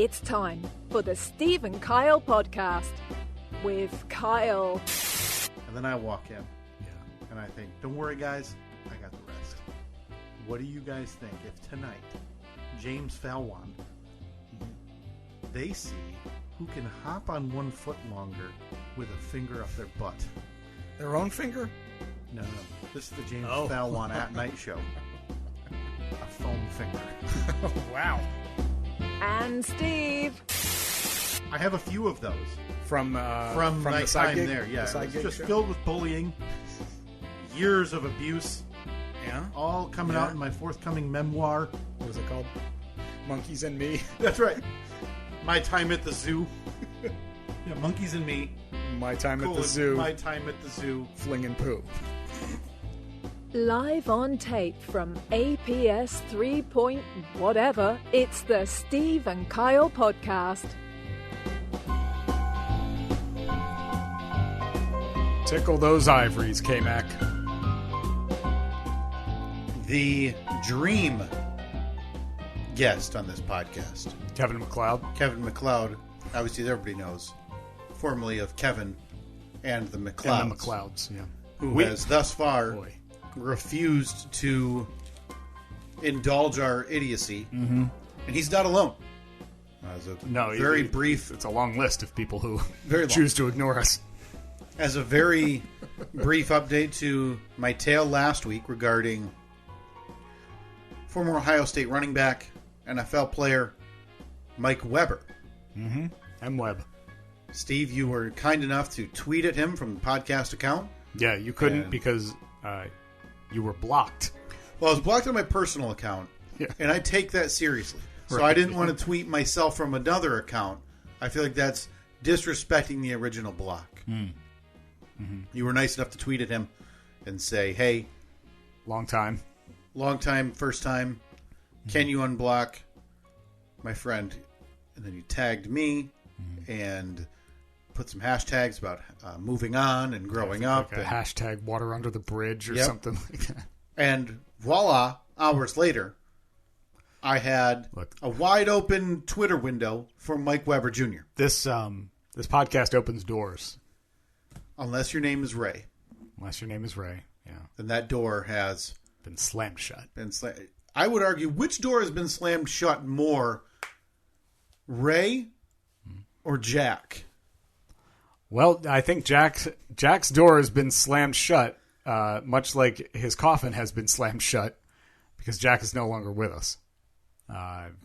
It's time for the Steve and Kyle podcast with Kyle. And then I walk in. And I think, don't worry, guys, I got the rest. What do you guys think if tonight, James Falwan, they see who can hop on 1 foot longer with a finger up their butt? Their own finger? No. This is the James Falwan at night show. A foam finger. Wow. And Steve. I have a few of those. From my the side time gig? there, yeah. The side It's gig just show? filled with bullying, years of abuse, Yeah. all coming out in my forthcoming memoir. What was it called? Monkeys and Me. That's right. My time at the zoo. Yeah, Monkeys and Me. My time at the zoo. My time at the zoo. Flinging poo. Live on tape from APS 3 point whatever, it's the Steve and Kyle podcast. Tickle those ivories, K-Mac. The dream guest on this podcast, Kevin MacLeod. Kevin MacLeod, obviously everybody knows, formerly of Kevin and the MacLeods. And the MacLeods, yeah. Who has thus far refused to indulge our idiocy. Mm-hmm. And he's not alone. Very brief. It's a long list of people who Very choose to ignore us. As a very brief update to my tale last week regarding former Ohio State running back, NFL player, Mike Weber. Mm-hmm. M. Webb. Steve, you were kind enough to tweet at him from the podcast account. Yeah, you couldn't because you were blocked. Well, I was blocked on my personal account, and I take that seriously. So I didn't want to tweet myself from another account. I feel like that's disrespecting the original block. Mm-hmm. You were nice enough to tweet at him and say, hey, long time, first time, can you unblock my friend? And then you tagged me and put some hashtags about moving on and growing up. Like a hashtag water under the bridge or something like that. And voila, hours later, I had a wide open Twitter window for Mike Weber Jr. This podcast opens doors. Unless your name is Ray. Yeah. Then that door has been slammed shut. I would argue, which door has been slammed shut more, Ray or Jack? Well, I think Jack's door has been slammed shut, much like his coffin has been slammed shut, because Jack is no longer with us.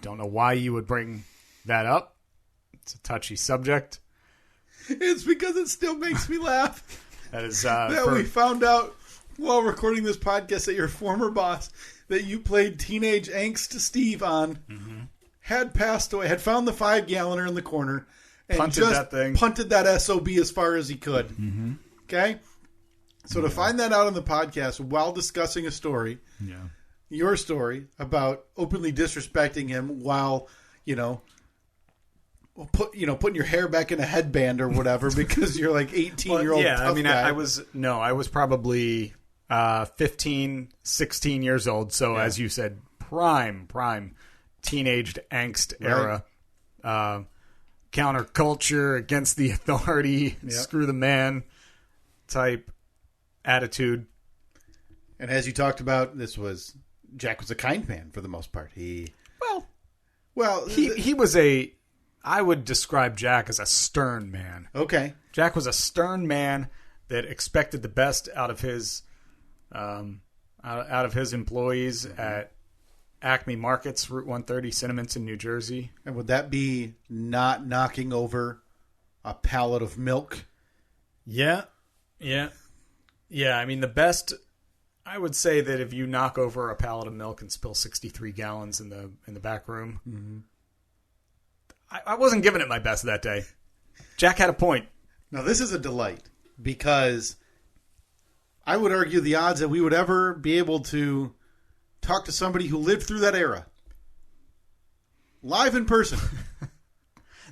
Don't know why you would bring that up. It's a touchy subject. It's because it still makes me laugh. That is we found out while recording this podcast that your former boss that you played Teenage Angst to Steve on had passed away, had found the 5-galloner in the corner, and punted that SOB as far as he could. Mm-hmm. Okay? So to find that out on the podcast while discussing a story, your story about openly disrespecting him while, putting your hair back in a headband or whatever because you're like 18-year-old tough guy. I was probably 15, 16 years old. So as you said, prime teenaged angst era. Counterculture against the authority, screw the man type attitude. And as you talked about, Jack was a kind man for the most part. He was I would describe Jack as a stern man. Okay. Jack was a stern man that expected the best out of his employees at Acme Markets, Route 130, Cinnaminson, New Jersey. And would that be not knocking over a pallet of milk? Yeah. I mean, the best. I would say that if you knock over a pallet of milk and spill 63 gallons in the back room, I wasn't giving it my best that day. Jack had a point. Now, this is a delight because I would argue the odds that we would ever be able to talk to somebody who lived through that era live in person.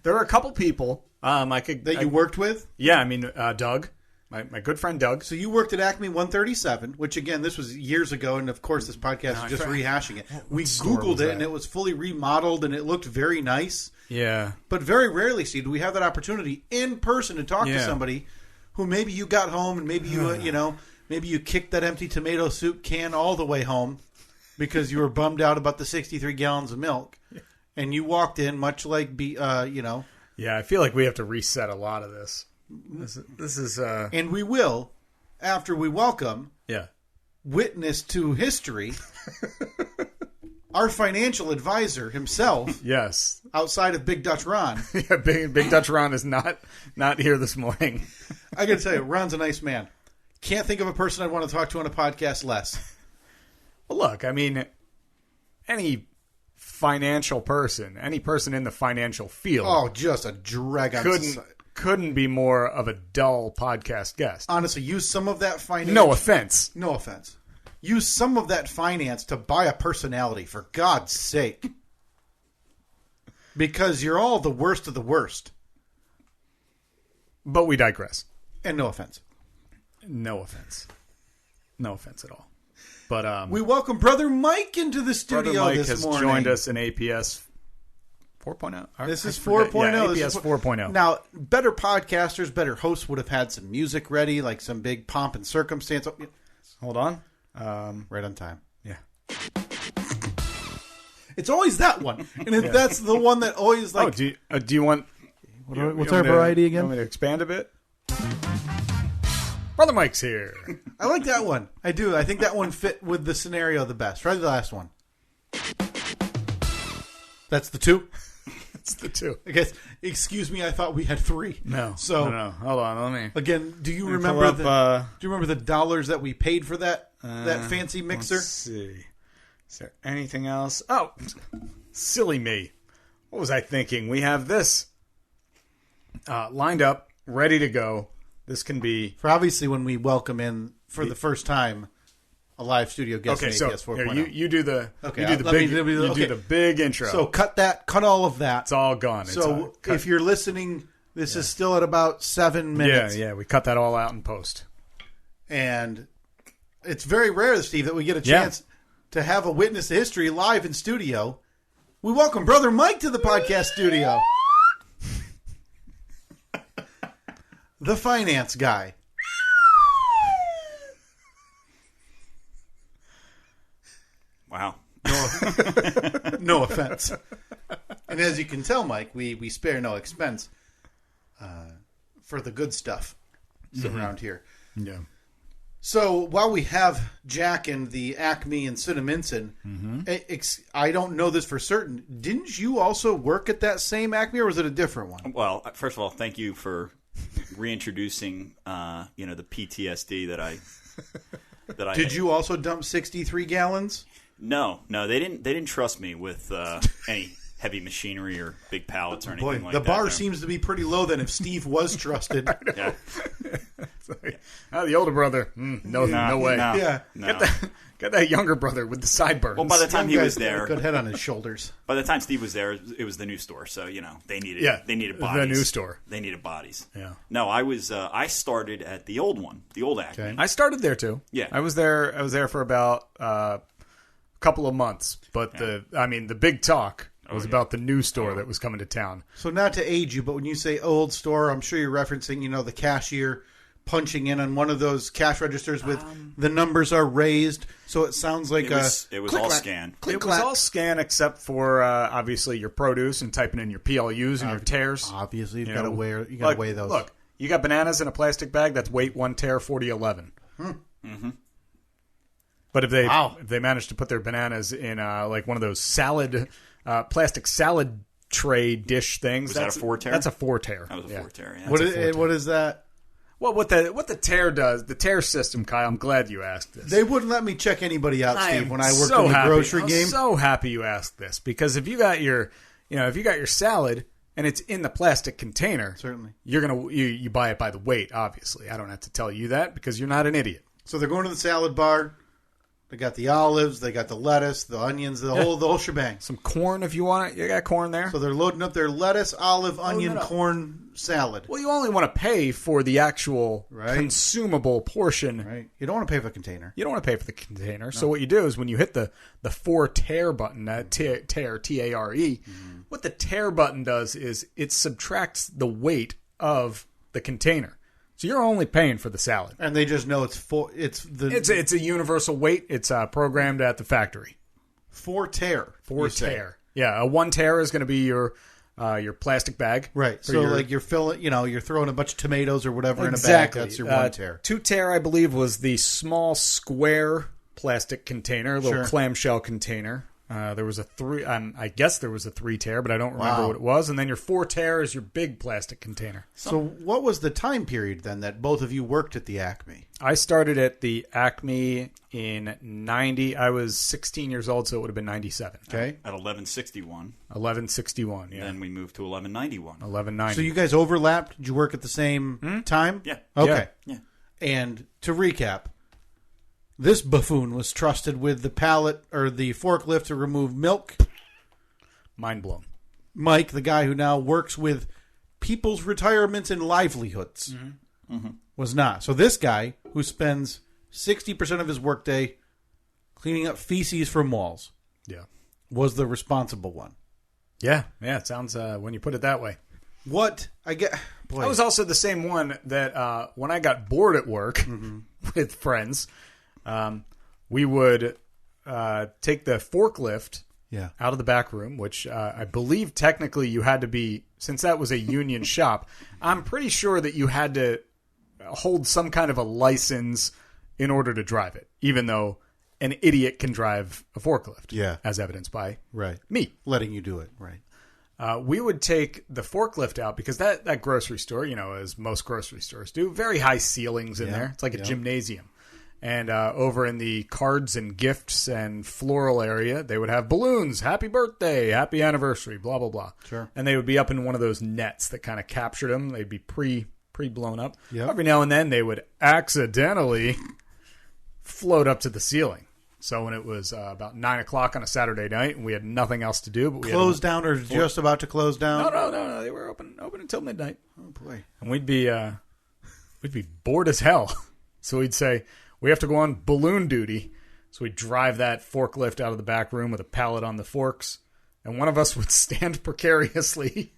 There are a couple people that you worked with. Yeah, I mean Doug My good friend Doug. So you worked at Acme 137, which again, this was years ago, and of course this podcast is just rehashing it. We Googled it, and it was fully remodeled, and it looked very nice. Yeah. But very rarely, Steve, do we have that opportunity in person to talk to somebody who maybe you got home, and maybe you, maybe you kicked that empty tomato soup can all the way home because you were bummed out about the 63 gallons of milk, and you walked in much like, Yeah, I feel like we have to reset a lot of this. This is and we will after we welcome witness to history our financial advisor himself. Yes, outside of Big Dutch Ron. Yeah, Big Dutch Ron is not here this morning. I got to tell you, Ron's a nice man. Can't think of a person I'd want to talk to on a podcast less. Well, look, I mean, any financial person, any person in the financial field, just a drag on society. Couldn't be more of a dull podcast guest. Honestly, use some of that finance. No offense. Use some of that finance to buy a personality, for God's sake. Because you're all the worst of the worst. But we digress. And no offense. No offense. No offense at all. But we welcome Brother Mike into the studio Brother Mike this morning. has joined us in APS 4.0. This is 4.0. Yeah, APS 4.0. Now, better podcasters, better hosts would have had some music ready, like some big pomp and circumstance. Hold on. Right on time. Yeah. It's always that one. And that's the one that always like... do you want... What's our variety again? You want me to expand a bit? Brother Mike's here. I like that one. I do. I think that one fit with the scenario the best. Try the last one. That's the two? It's the two. I guess, excuse me, I thought we had three. No. So, no. Hold on, let me... Again, do you remember the dollars that we paid for that fancy mixer? Let's see. Is there anything else? Oh, silly me. What was I thinking? We have this lined up, ready to go. This can be... For obviously when we welcome for the first time a live studio guest in APS 4.0. Here, you do the the big intro. So cut all of that. It's all gone. So if you're listening, this is still at about 7 minutes. Yeah, we cut that all out in post. And it's very rare, Steve, that we get a chance to have a witness to history live in studio. We welcome Brother Mike to the podcast studio. The finance guy. Wow. No offense. And as you can tell, Mike, we spare no expense for the good stuff around here. Yeah. So while we have Jack and the Acme and Cinnaminson, I don't know this for certain. Didn't you also work at that same Acme, or was it a different one? Well, first of all, thank you for reintroducing, the PTSD that I Did you also dump 63 gallons? No, they didn't trust me with any heavy machinery or big pallets or anything like that. The bar seems to be pretty low then if Steve was trusted. Yeah. The older brother, no way. No, yeah. No. Got that younger brother with the sideburns. Well, by the time he was there, good head on his shoulders. By the time Steve was there, it was the new store, so they needed bodies. The new store. They needed bodies. Yeah. No, I started at the old one, the old Acme. Okay. I started there too. Yeah. I was there for about a couple of months, but the big talk was about the new store that was coming to town. So not to age you, but when you say old store, I'm sure you're referencing, the cashier punching in on one of those cash registers with the numbers are raised, so it sounds like it was all scan. It was all scan except for obviously your produce and typing in your PLUs and your tears. Obviously, you got to weigh those. Look, you got bananas in a plastic bag. That's weight 1 tear 4011. Mm-hmm. But if they manage to put their bananas in like one of those plastic salad tray dish things, was that a 4 tear? That's a 4 tear. That was a 4 tear. Yeah. What is that? Well, what the tear does, the tear system, Kyle, I'm glad you asked this. They wouldn't let me check anybody out, Steve, when I worked so in the happy. grocery game. I'm so happy you asked this, because if you got your salad and it's in the plastic container, certainly you buy it by the weight. Obviously, I don't have to tell you that because you're not an idiot. So they're going to the salad bar. They got the olives, they got the lettuce, the onions, the whole shebang. Some corn if you want it. You got corn there. So they're loading up their lettuce, olive, onion, corn salad. Well, you only want to pay for the actual Right. consumable portion. Right. You don't want to pay for the container. You don't want to pay for the container. No. So what you do is when you hit the for tear button, tear, T-A-R-E, what the tear button does is it subtracts the weight of the container. So you're only paying for the salad. And they just know it's a universal weight. It's programmed at the factory. 4 tear. 4 tear. Yeah, a 1 tear is going to be your plastic bag. Right. So like you're filling, you're throwing a bunch of tomatoes or whatever in a bag. That's your 1 tear. 2 tear, I believe, was the small square plastic container, little clamshell container. There was a 3. I guess there was a 3 tear, but I don't remember what it was. And then your 4 tear is your big plastic container. So what was the time period then that both of you worked at the Acme? I started at the Acme in 90. I was 16 years old, so it would have been 97. Okay. At 1161. 1161. Yeah. Then we moved to 1191. 1190. So you guys overlapped? Did you work at the same time? Yeah. Okay. Yeah. And to recap, this buffoon was trusted with the pallet or the forklift to remove milk. Mind blown. Mike, the guy who now works with people's retirements and livelihoods, was not. So this guy, who spends 60% of his workday cleaning up feces from walls, was the responsible one. Yeah. It sounds when you put it that way. What I get, boy. I was also the same one that when I got bored at work with friends. We would take the forklift out of the back room, which I believe technically you had to be, since that was a union shop, I'm pretty sure that you had to hold some kind of a license in order to drive it, even though an idiot can drive a forklift, as evidenced by me. Letting you do it, right. We would take the forklift out because that grocery store, as most grocery stores do, very high ceilings in there. It's like a gymnasium. And over in the cards and gifts and floral area, they would have balloons, happy birthday, happy anniversary, blah, blah, blah. Sure. And they would be up in one of those nets that kind of captured them. They'd be pre-blown up. Yep. Every now and then, they would accidentally float up to the ceiling. So when it was about 9 o'clock on a Saturday night and we had nothing else to do. But we closed down or just about to close down? No. They were open until midnight. Oh, boy. And we'd be bored as hell. So we'd say, we have to go on balloon duty. So we'd drive that forklift out of the back room with a pallet on the forks. And one of us would stand precariously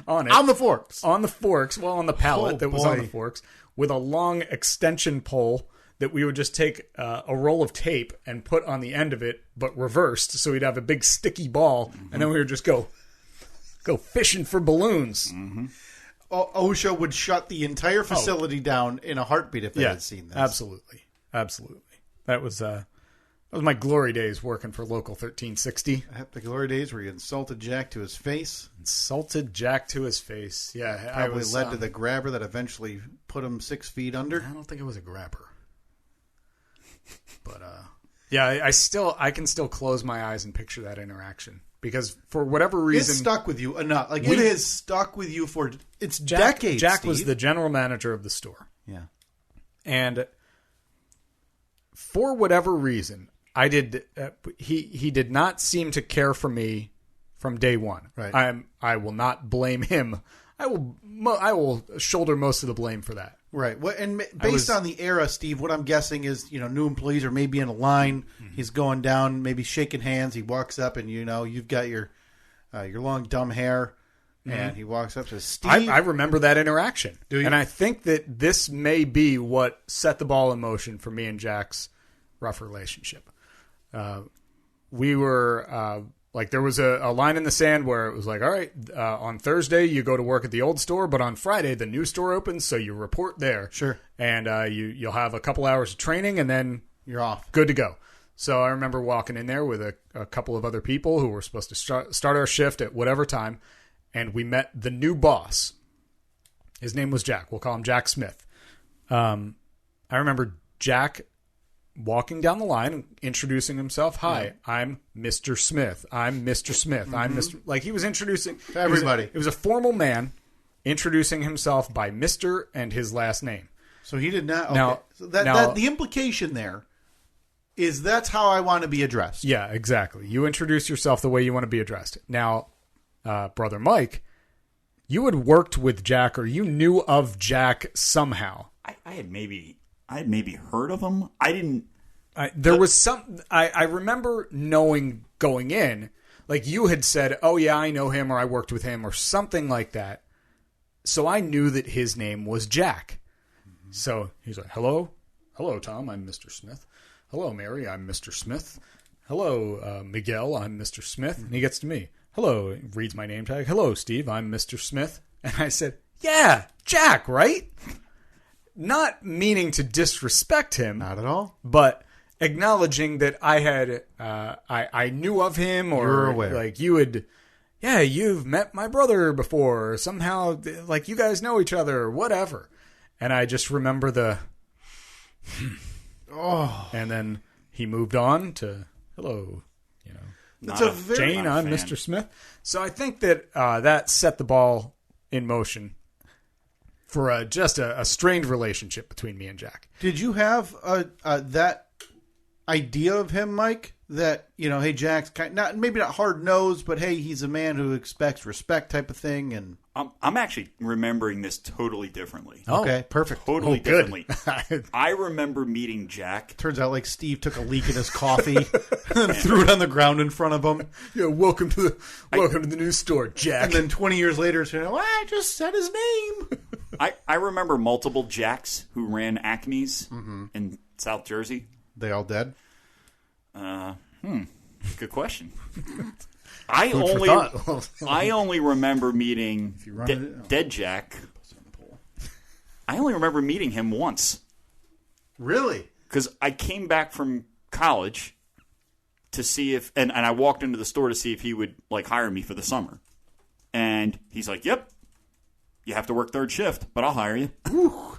on it. On the forks. On the forks. Well, on the pallet that was on the boy. forks. With a long extension pole that we would just take a roll of tape and put on the end of it, but reversed. So we'd have a big sticky ball. And then we would just go fishing for balloons. Mm-hmm. OSHA would shut the entire facility down in a heartbeat if they had seen this. Absolutely. That was my glory days working for Local 1360. The glory days where you insulted Jack to his face. Yeah. Probably led to the grabber that eventually put him 6 feet under. I don't think it was a grabber. But, I can still close my eyes and picture that interaction. Because for whatever reason... It's stuck with you enough. It has stuck with you for decades, Jack Steve. was the general manager of the store. Yeah. And for whatever reason, he did not seem to care for me from day one. Right. I will not blame him. I will shoulder most of the blame for that. Right. Well, and based on the era, Steve, what I'm guessing is, new employees are maybe in a line. Mm-hmm. He's going down, maybe shaking hands. He walks up and, you've got your long, dumb hair. Mm-hmm. And he walks up to Steve. I remember that interaction. Do you? And I think that this may be what set the ball in motion for me and Jack's rough relationship. We were... there was a line in the sand where it was like, all right, on Thursday you go to work at the old store, but on Friday the new store opens, so you report there. Sure. And you'll have a couple hours of training, and then you're off. Good to go. So I remember walking in there with a couple of other people who were supposed to start our shift at whatever time, and we met the new boss. His name was Jack. We'll call him Jack Smith. I remember Jack walking down the line and introducing himself. Hi, I'm Mr. Smith. I'm Mr. Smith. Mm-hmm. I'm Mr. Like he was introducing everybody. It was a formal man introducing himself by Mr. and his last name. So he did not. Okay. Now, so that the implication there is that's how I want to be addressed. Yeah, exactly. You introduce yourself the way you want to be addressed. Now, Brother Mike, you had worked with Jack, or you knew of Jack somehow. I had maybe heard of him. I didn't. There was some. I remember knowing going in, like you had said, "Oh yeah, I know him," or "I worked with him," or something like that. So I knew that his name was Jack. So he's like, "Hello, Tom. I'm Mr. Smith. Hello, Mary. I'm Mr. Smith. Hello, Miguel. I'm Mr. Smith." And he gets to me. "Hello," reads my name tag. "Hello, Steve. I'm Mr. Smith." And I said, "Yeah, Jack, right?" Not meaning to disrespect him. Not at all. But acknowledging that I had, I knew of him, or You're aware. like you had, yeah, you've met my brother before, or somehow, like you guys know each other, or whatever. And I just remember the, and then he moved on to, "Hello, It's a very Jane, I'm Mr. Smith." So I think that that set the ball in motion for just a strained relationship between me and Jack. Did you have that idea of him, Mike? That, hey, Jack's maybe not hard nosed, but hey, he's a man who expects respect, type of thing. And I'm actually remembering this totally differently. okay, perfect. Totally good. differently. I remember meeting Jack. Turns out, like, Steve took a leak in his coffee and threw it on the ground in front of him. Yeah, welcome to the new store, Jack. And then 20 years later, I just said his name. I remember multiple Jacks who ran Acme's in South Jersey. They all dead? Good question. Food for thought. I only remember meeting Dead Jack. I only remember meeting him once. Really? Because I came back from college to see if, and I walked into the store to see if he would like hire me for the summer. And he's like, "Yep, you have to work third shift, but I'll hire you." Whew.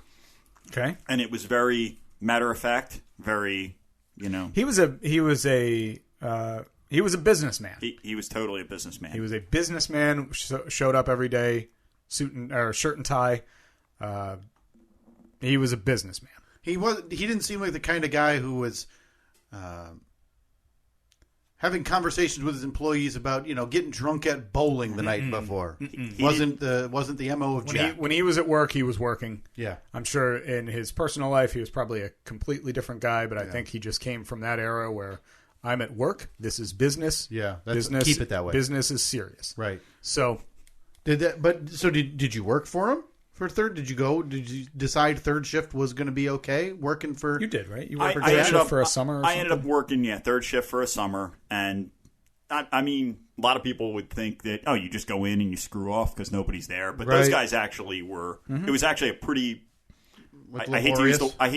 Okay. And it was very matter of fact, very, He was a businessman. He was totally a businessman. He was a businessman. Showed up every day, shirt and tie. He was a businessman. He didn't seem like the kind of guy who was having conversations with his employees about getting drunk at bowling the night before. Wasn't the MO of Jack. When he was at work, he was working. Yeah. I'm sure in his personal life he was probably a completely different guy, but I think he just came from that era where I'm at work. This is business. Yeah, business. Keep it that way. Business is serious. Right. So did you work for him for third? Did you decide third shift was going to be okay working for? You did, right? You worked for I third ended shift up, for a summer. Or I ended up working third shift for a summer, and I mean, a lot of people would think that you just go in and you screw off because nobody's there, but those guys actually were. It was actually a pretty. I hate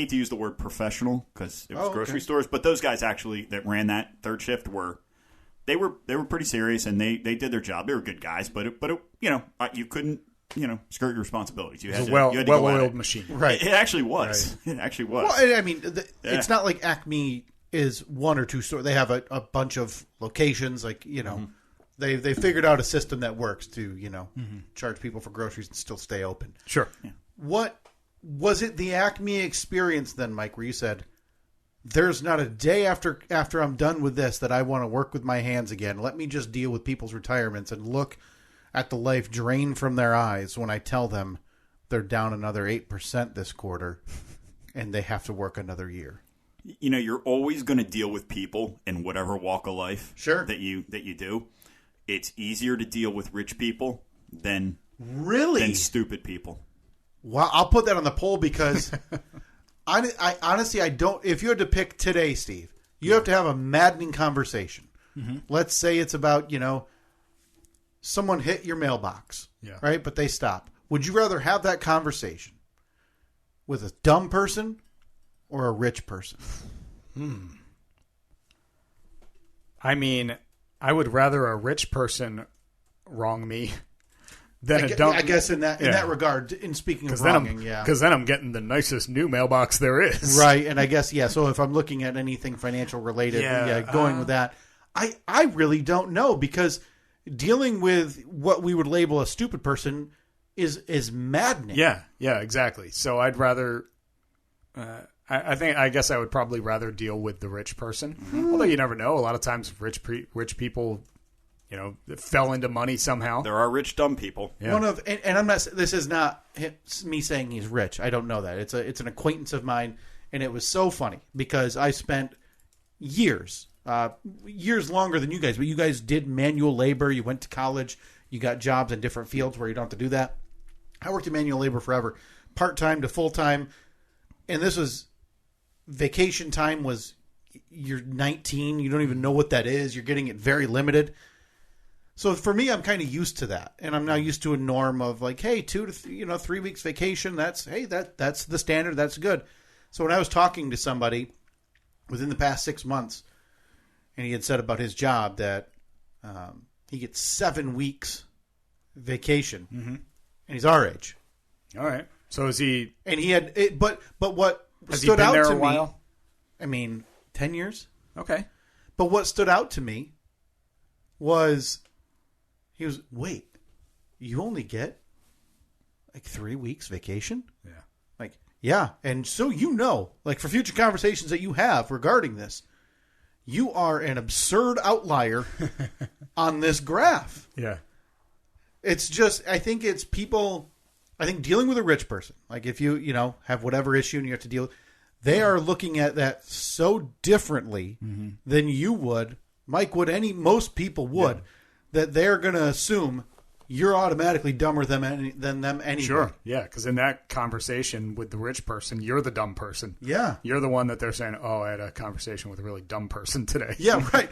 to use the word professional because it was grocery stores, but those guys actually that ran that third shift were pretty serious, and they did their job. They were good guys, but you couldn't skirt your responsibilities. You had a well-oiled machine. Right. It actually was. Right. It actually was. Well, I mean, it's not like Acme is one or two stores. They have a bunch of locations. Like they figured out a system that works to charge people for groceries and still stay open. Sure. Yeah. What was it the Acme experience then, Mike, where you said, "There's not a day after I'm done with this that I want to work with my hands again. Let me just deal with people's retirements and look at the life drain from their eyes when I tell them they're down another 8% this quarter and they have to work another year." You're always going to deal with people in whatever walk of life that you do. It's easier to deal with rich people than stupid people. Well, I'll put that on the poll because I honestly, I don't. If you had to pick today, Steve, you have to have a maddening conversation. Mm-hmm. Let's say it's about, someone hit your mailbox, right? But they stop. Would you rather have that conversation with a dumb person or a rich person? I mean, I would rather a rich person wrong me than a dumb. I guess in that regard, in speaking of wronging, because then I'm getting the nicest new mailbox there is, right? And I guess so if I'm looking at anything financial related, going with that, I really don't know, because dealing with what we would label a stupid person is maddening. Yeah, exactly. So I'd rather I guess I would probably rather deal with the rich person. Although you never know. A lot of times rich people, fell into money somehow. There are rich, dumb people. Yeah. And I'm not. This is not me saying he's rich. I don't know that. It's an acquaintance of mine, and it was so funny because I spent years longer than you guys. But you guys did manual labor. You went to college. You got jobs in different fields where you don't have to do that. I worked in manual labor forever, part-time to full-time, and this was vacation time. Was you're 19, you don't even know what that is. You're getting it very limited. So for me, I'm kind of used to that, and I'm now used to a norm of like, hey, 2 to 3 weeks vacation. That's the standard. That's good. So when I was talking to somebody within the past 6 months, and he had said about his job that he gets 7 weeks vacation, and he's our age. All right. So is he? And he had, but what has stood he been out there to a while? me? I mean, 10 years. Okay. But what stood out to me was wait, you only get like 3 weeks vacation? Yeah. Like, yeah. And so, like for future conversations that you have regarding this, you are an absurd outlier on this graph. Yeah. It's just, I think it's people, dealing with a rich person, like if you, have whatever issue and you have to deal with, they are looking at that so differently than you would, Mike would, most people would, that they're going to assume you're automatically dumber than them anyway. Sure, yeah, because in that conversation with the rich person, you're the dumb person. Yeah. You're the one that they're saying, oh, I had a conversation with a really dumb person today. Yeah, right.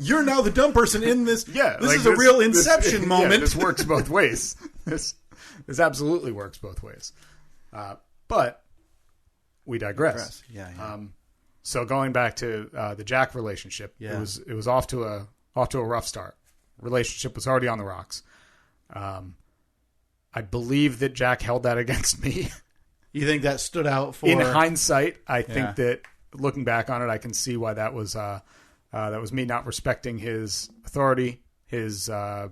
You're now the dumb person in this. Yeah, this is a real Inception moment. Yeah, this works both ways. This absolutely works both ways. But we digress. Yeah. So going back to the Jack relationship, it was off to a rough start. Relationship was already on the rocks. I believe that Jack held that against me. You think that stood out for? In hindsight, I think that looking back on it, I can see why that was me not respecting his authority, his the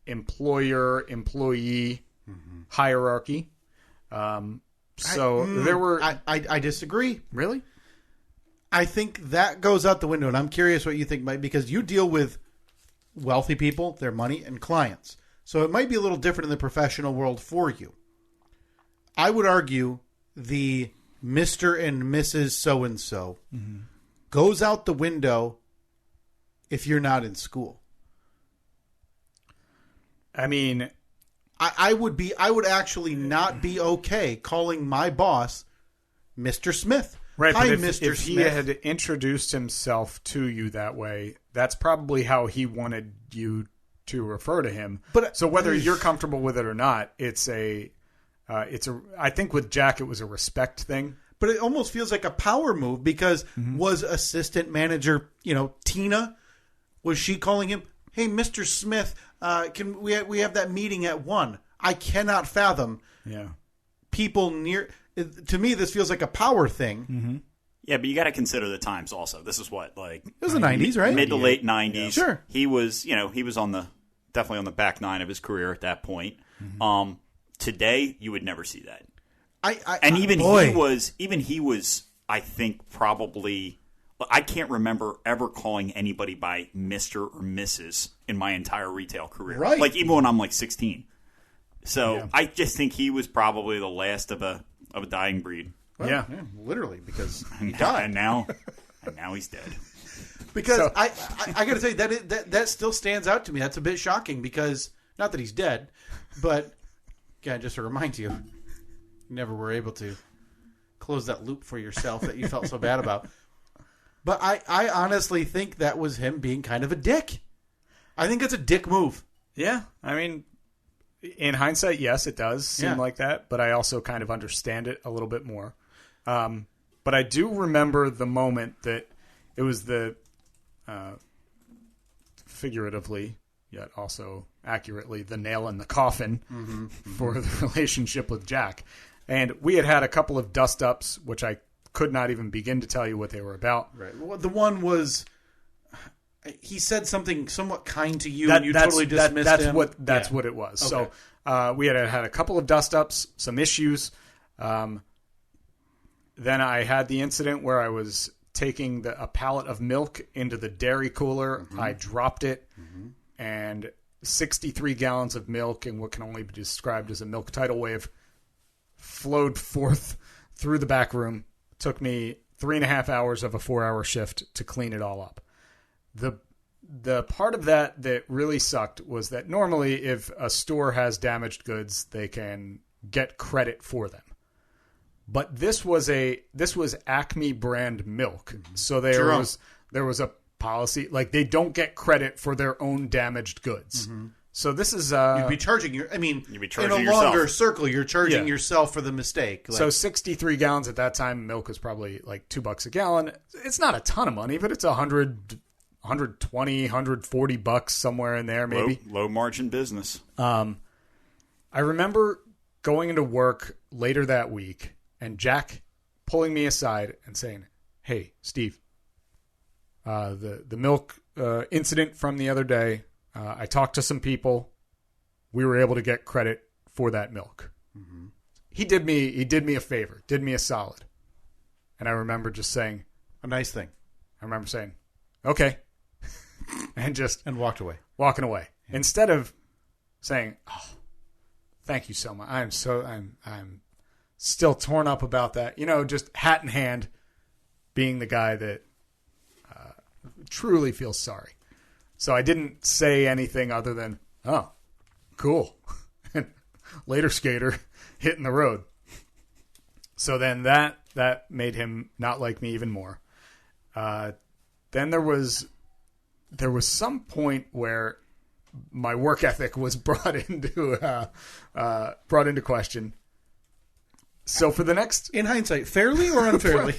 employer-employee hierarchy. There were. I disagree. Really? I think that goes out the window, and I'm curious what you think, Mike, because you deal with wealthy people, their money, and clients. So it might be a little different in the professional world for you. I would argue the Mr. and Mrs. So-and-so goes out the window if you're not in school. I mean, I would actually not be okay calling my boss Mr. Smith. Right, Hi, but Mr. if he Smith. had introduced himself to you that way, that's probably how he wanted you to refer to him. But so whether you're comfortable with it or not, I think with Jack it was a respect thing. But it almost feels like a power move because was assistant manager, Tina, was she calling him, "Hey, Mr. Smith, can we have that meeting at 1?" I cannot fathom people near. To me, this feels like a power thing. Yeah, but you got to consider the times also. This is what, like, it was the 90s, right? Mid to late 90s. Yeah. Sure. He was, he was definitely on the back nine of his career at that point. Today, you would never see that. He was, I think, probably. I can't remember ever calling anybody by Mr. or Mrs. in my entire retail career. Right. Like even when I'm like 16. So I just think he was probably the last of a dying breed. Well, yeah, literally, because he died, and now he's dead. Because so. I got to say that still stands out to me. That's a bit shocking because not that he's dead, but again, just to remind you, you never were able to close that loop for yourself that you felt so bad about. But I honestly think that was him being kind of a dick. I think it's a dick move. Yeah, I mean, in hindsight, yes, it does seem like that, but I also kind of understand it a little bit more. But I do remember the moment that it was the figuratively, yet also accurately, the nail in the coffin for the relationship with Jack. And we had a couple of dust-ups, which I could not even begin to tell you what they were about. Right. Well, the one was... He said something somewhat kind to you, and you totally dismissed him. That's what it was. Okay. So we had a couple of dust-ups, some issues. Then I had the incident where I was taking a pallet of milk into the dairy cooler. Mm-hmm. I dropped it, and 63 gallons of milk in what can only be described as a milk tidal wave flowed forth through the back room. It took me 3.5 hours of a 4-hour shift to clean it all up. The part of that really sucked was that normally if a store has damaged goods, they can get credit for them. But this was Acme brand milk. So there was a policy, like they don't get credit for their own damaged goods. Mm-hmm. So this is you'd be charging in a longer circle, you're charging yourself for the mistake. So 63 gallons at that time, milk was probably like $2 a gallon. It's not a ton of money, but it's $120, $140 somewhere in there, maybe. Low margin business. I remember going into work later that week and Jack pulling me aside and saying, "Hey, Steve, the milk incident from the other day, I talked to some people. We were able to get credit for that milk." Mm-hmm. He did me a favor, did me a solid. And I remember just saying, "A nice thing." I remember saying, "Okay." and walking away. Yeah. Instead of saying, "Oh, thank you so much. I'm still torn up about that." Just hat in hand, being the guy that truly feels sorry. So I didn't say anything other than, "Oh, cool." And later, skater, hitting the road. So then that made him not like me even more. Then there was some point where my work ethic was brought into question. So for the next... In hindsight, fairly or unfairly?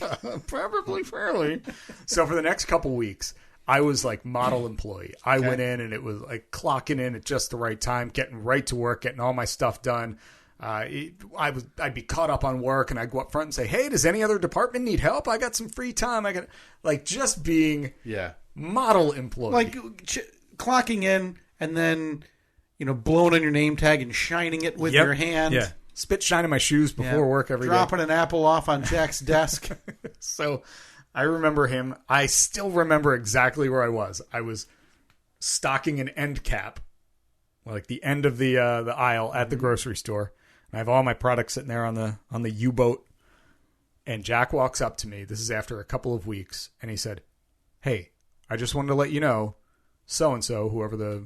Probably fairly. So for the next couple weeks, I was like model employee. I went in and it was like clocking in at just the right time, getting right to work, getting all my stuff done. I'd be caught up on work and I'd go up front and say, "Hey, does any other department need help? I got some free time." Just being model employee. Like clocking in and then, blowing on your name tag and shining it with your hand. Yeah. Spit shining my shoes before work every day. Dropping an apple off on Jack's desk. So I remember him. I still remember exactly where I was. I was stocking an end cap, like the end of the aisle at the grocery store. And I have all my products sitting there on the U-boat. And Jack walks up to me. This is after a couple of weeks. And he said, "Hey, I just wanted to let you know, so-and-so," whoever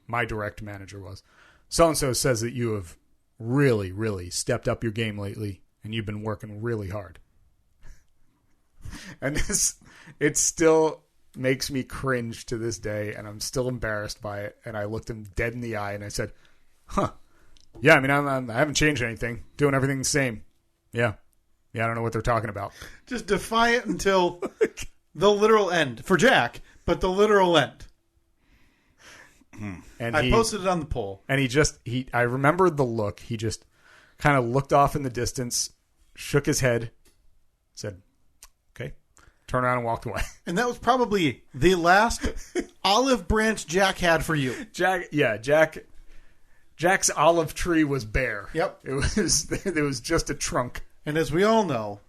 my direct manager was, "so-and-so says that you have really, really stepped up your game lately, and you've been working really hard." And it still makes me cringe to this day, and I'm still embarrassed by it. And I looked him dead in the eye, and I said, "Huh, yeah, I mean, I haven't changed anything, doing everything the same. Yeah, I don't know what they're talking about." Just defiant until the literal end for Jack, but the literal end. And I posted it on the poll. And I remember the look. He just kind of looked off in the distance, shook his head, said, "Okay," turned around and walked away. And that was probably the last olive branch Jack had for you. Jack's olive tree was bare. Yep. It was just a trunk. And as we all know,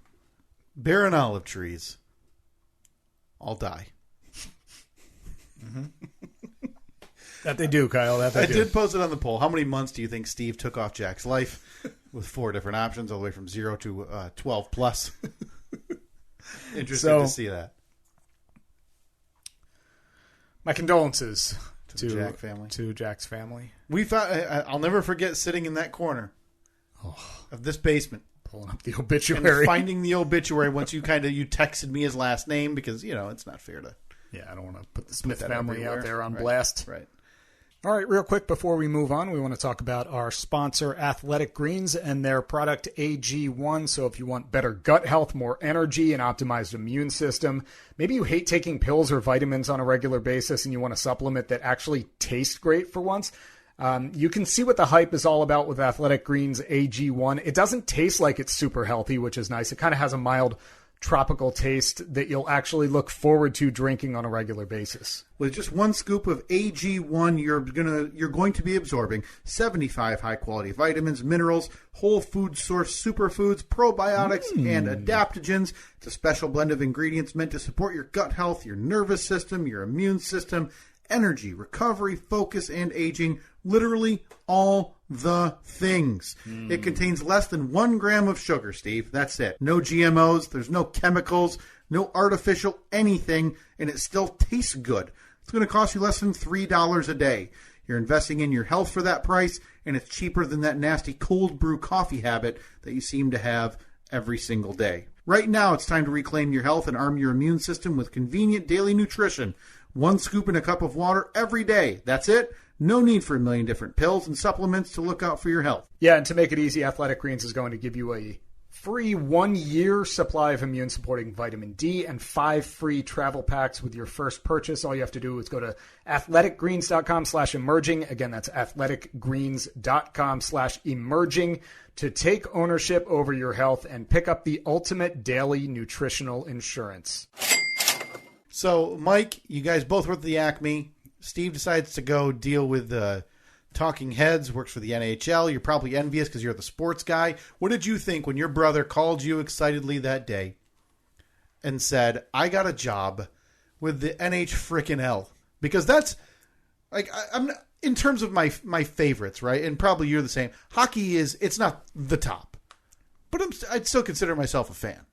barren olive trees all die. Mm-hmm. That they do, Kyle. I did post it on the poll. How many months do you think Steve took off Jack's life? With 4 different options, all the way from 0 to 12 plus. Interesting to see that. My condolences to the Jack family. To Jack's family. We found. I'll never forget sitting in that corner of this basement, pulling up the obituary, and finding the obituary. Once you texted me his last name because it's not fair to. Yeah, I don't want to put the Smith family out there on blast. Right. All right, real quick before we move on, we want to talk about our sponsor, Athletic Greens, and their product AG1. So if you want better gut health, more energy, and optimized immune system, maybe you hate taking pills or vitamins on a regular basis and you want a supplement that actually tastes great for once, you can see what the hype is all about with Athletic Greens AG1. It doesn't taste like it's super healthy, which is nice. It kind of has a mild tropical taste that you'll actually look forward to drinking on a regular basis. With just one scoop of AG1, you're going to be absorbing 75 high-quality vitamins, minerals, whole food source superfoods, probiotics, and adaptogens. It's a special blend of ingredients meant to support your gut health, your nervous system, your immune system, energy, recovery, focus, and aging. Literally all the things. It contains less than 1 gram of sugar, Steve. That's it. No GMOs. There's no chemicals, no artificial anything, and it still tastes good. It's going to cost you less than $3 a day. You're investing in your health for that price, and it's cheaper than that nasty cold brew coffee habit that you seem to have every single day. Right now, it's time to reclaim your health and arm your immune system with convenient daily nutrition. 1 scoop in a cup of water every day. That's it. No need for a million different pills and supplements to look out for your health. Yeah, and to make it easy, Athletic Greens is going to give you a free 1-year supply of immune-supporting vitamin D and 5 free travel packs with your first purchase. All you have to do is go to athleticgreens.com/emerging. Again, that's athleticgreens.com/emerging to take ownership over your health and pick up the ultimate daily nutritional insurance. So, Mike, you guys both work at the Acme. Steve decides to go deal with Talking Heads, works for the NHL. You're probably envious because you're the sports guy. What did you think when your brother called you excitedly that day and said, I got a job with the NH-frickin-L? Because that's, like, I'm in terms of my favorites, right? And probably you're the same. Hockey it's not the top. But I'd still consider myself a fan.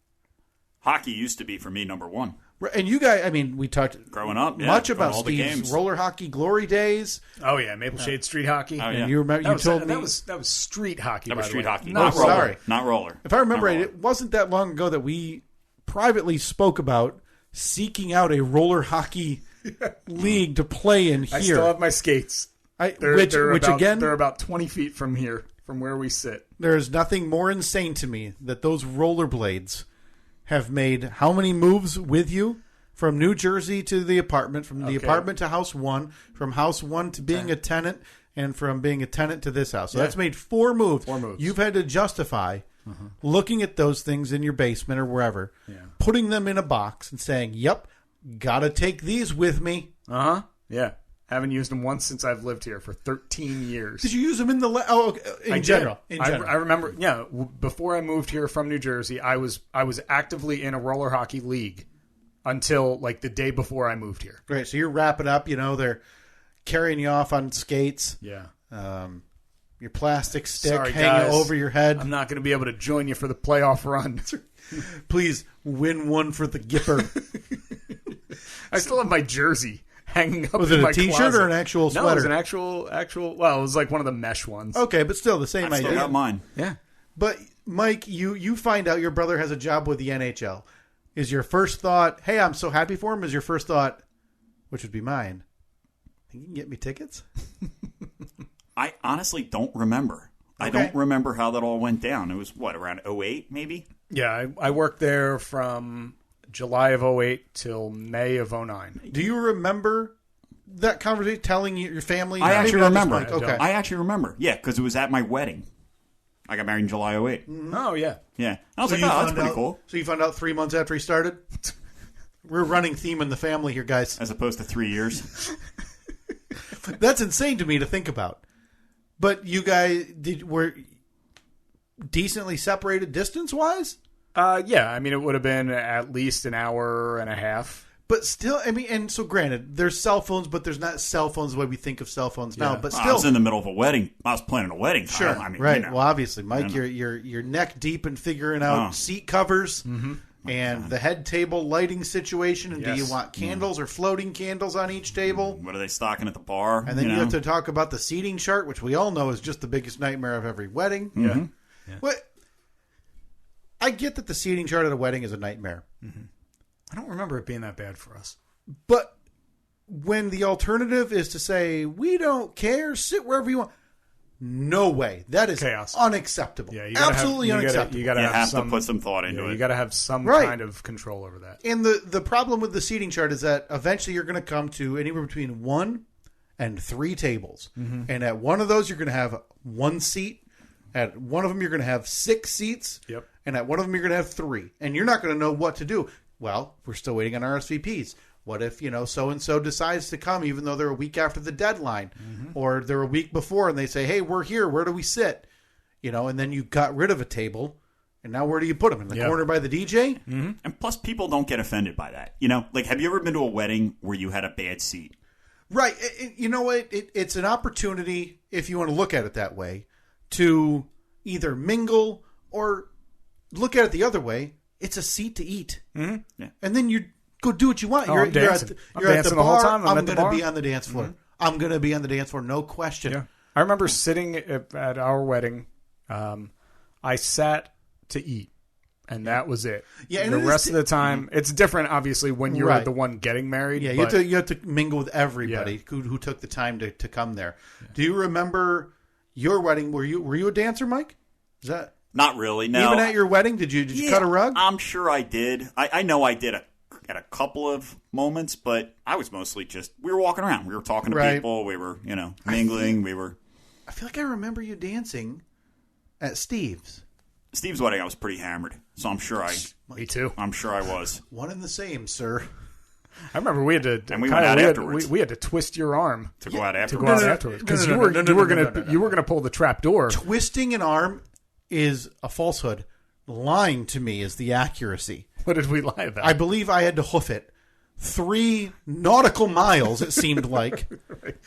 Hockey used to be, for me, number one. And you guys, I mean, we talked growing up much about Steve's roller hockey glory days. Oh yeah, Maple Shade Street Hockey. Oh, yeah. And you remember that was street hockey. That was street hockey. Not roller. Sorry. Not roller. If I remember right, it wasn't that long ago that we privately spoke about seeking out a roller hockey league to play in here. I still have my skates. They're about 20 feet from here, from where we sit. There is nothing more insane to me that those rollerblades have made how many moves with you from New Jersey to the apartment, from the apartment to house 1, from house 1 to being a tenant, and from being a tenant to this house. So that's made 4 moves. 4 moves. You've had to justify looking at those things in your basement or wherever, putting them in a box and saying, yep, got to take these with me. Yeah. Haven't used them once since I've lived here for 13 years. Did you use them in in general? I remember, before I moved here from New Jersey, I was actively in a roller hockey league until like the day before I moved here. Great. So you're wrapping up, they're carrying you off on skates. Yeah. Your plastic stick hanging over your head. I'm not going to be able to join you for the playoff run. Please win one for the Gipper. I still have my jersey hanging up. Was in it my a T-shirt closet. or an actual sweater? No, it was an actual. Well, it was like one of the mesh ones. Okay, but still the same I idea. still got mine. Yeah. But Mike, you find out your brother has a job with the NHL. Is your first thought, "Hey, I'm so happy for him"? Is your first thought, which would be mine, think you can get me tickets? I honestly don't remember. Okay. I don't remember how that all went down. It was around 2008 maybe? Yeah, I worked there from July of 2008 till May of 2009. Do you remember that conversation, telling your family? I actually remember. Okay. I actually remember. Yeah, because it was at my wedding. I got married in July 2008. Mm-hmm. Oh, yeah. Yeah. I was like, that's pretty cool. So you found out 3 months after he started? We're running theme in the family here, guys. As opposed to 3 years. That's insane to me to think about. But you guys were decently separated distance-wise? Yeah, I mean, it would have been at least an hour and a half. But still, I mean, and so granted, there's cell phones, but there's not cell phones the way we think of cell phones now. But still, I was in the middle of a wedding. I was planning a wedding. Sure, I mean, right. Well, obviously, Mike, you're neck deep in figuring out seat covers and the head table lighting situation. And do you want candles or floating candles on each table? What are they stocking at the bar? And then you have to talk about the seating chart, which we all know is just the biggest nightmare of every wedding. Yeah. What? I get that the seating chart at a wedding is a nightmare. Mm-hmm. I don't remember it being that bad for us. But when the alternative is to say, we don't care, sit wherever you want. No way. That is chaos. Unacceptable. Yeah, absolutely unacceptable. You have to put some thought into it. You got to have some kind of control over that. And the problem with the seating chart is that eventually you're going to come to anywhere between 1 and 3 tables. Mm-hmm. And at one of those, you're going to have 1 seat At one of them, you're going to have 6 seats. Yep. And at one of them, you're going to have 3. And you're not going to know what to do. Well, we're still waiting on RSVPs. What if, so-and-so decides to come even though they're a week after the deadline? Or they're a week before and they say, hey, we're here. Where do we sit? And then you got rid of a table. And now where do you put them? In the corner by the DJ? Mm-hmm. And plus, people don't get offended by that. Like, have you ever been to a wedding where you had a bad seat? Right. You know what? It's an opportunity, if you want to look at it that way, to either mingle or look at it the other way. It's a seat to eat. Mm-hmm. Yeah. And then you go do what you want. You're at the bar. Whole time. I'm going to be on the dance floor. Mm-hmm. I'm going to be on the dance floor. No question. Yeah. I remember sitting at our wedding. I sat to eat, and that was it. Yeah, and the rest of the time, it's different, obviously, when you're the one getting married. Yeah, you have to mingle with everybody who took the time to come there. Yeah. Do you remember your wedding? Were you a dancer, Mike? Is that not really? No. Even at your wedding, did you cut a rug? I'm sure I did. I know I did at a couple of moments, but I was mostly we were walking around. We were talking to people. We were mingling. I feel like I remember you dancing at Steve's wedding. I was pretty hammered, so I'm sure Me too. I'm sure I was. One and the same, sir. I remember we had to. And we went out afterwards. We had to twist your arm to go out afterwards. Because you were going to pull the trap door. Twisting an arm is a falsehood. Lying to me is the accuracy. What did we lie about? I believe I had to hoof it 3 nautical miles. It seemed like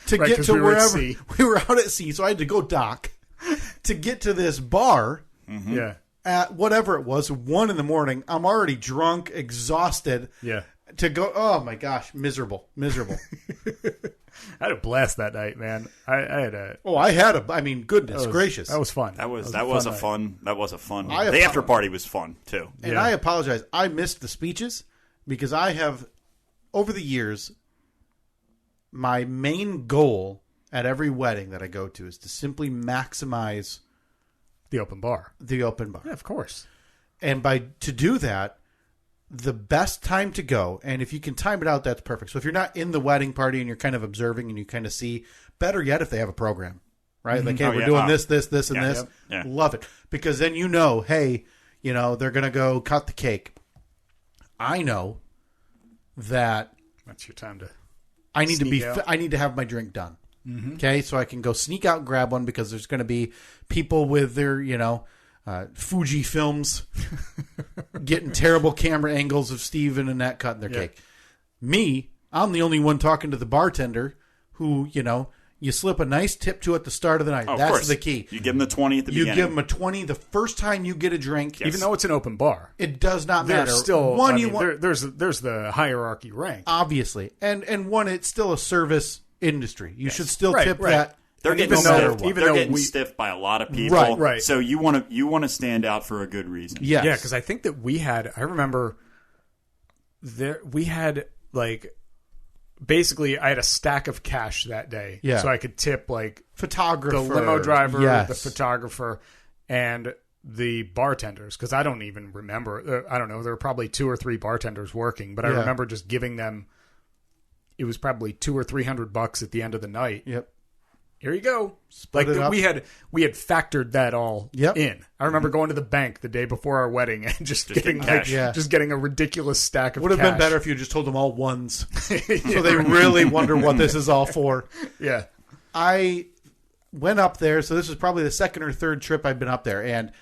to get to wherever we were out at sea. So I had to go dock to get to this bar. Mm-hmm. Yeah. At whatever it was, 1 a.m. I'm already drunk, exhausted. Yeah. To go, oh my gosh, miserable. I had a blast that night, man. Goodness gracious. That was fun. That was a fun. The after party was fun too. And I apologize. I missed the speeches because I have, over the years, my main goal at every wedding that I go to is to simply maximize the open bar. Yeah, of course. And to do that, the best time to go, and if you can time it out, that's perfect. So if you're not in the wedding party and you're kind of observing and you kind of see, better yet if they have a program, right? Mm-hmm. Like, hey, we're doing this, and this. Yeah. Love it. Because then hey, they're going to go cut the cake. I know that that's your time to I need to have my drink done. Mm-hmm. Okay, so I can go sneak out and grab one because there's going to be people with their, Fuji films getting terrible camera angles of Steve and Annette cutting their cake. Me, I'm the only one talking to the bartender who, you slip a nice tip to at the start of the night. That's the key. You give them the 20 at the beginning. You give them a 20 the first time you get a drink. Yes. Even though it's an open bar. It does not matter. There's still, there's the hierarchy rank. Obviously. And one, it's still a service industry. You should still tip that. They're getting stiffed by a lot of people. Right. So you want to stand out for a good reason. Yes. Yeah, because I think that I remember we had basically I had a stack of cash that day. Yeah. So I could tip photographer, the limo driver, yes, the photographer, and the bartenders. Because I don't even remember. I don't know. There were probably 2 or 3 bartenders working, but I remember just giving them. It was probably $200 or $300 at the end of the night. Yep. Here you go. We had factored that all in. I remember going to the bank the day before our wedding and just getting cash. Just getting a ridiculous stack of cash. Would have been better if you just told them all ones, so they really wonder what this is all for. Yeah. I went up there, so this was probably the 2nd or 3rd trip I've been up there, and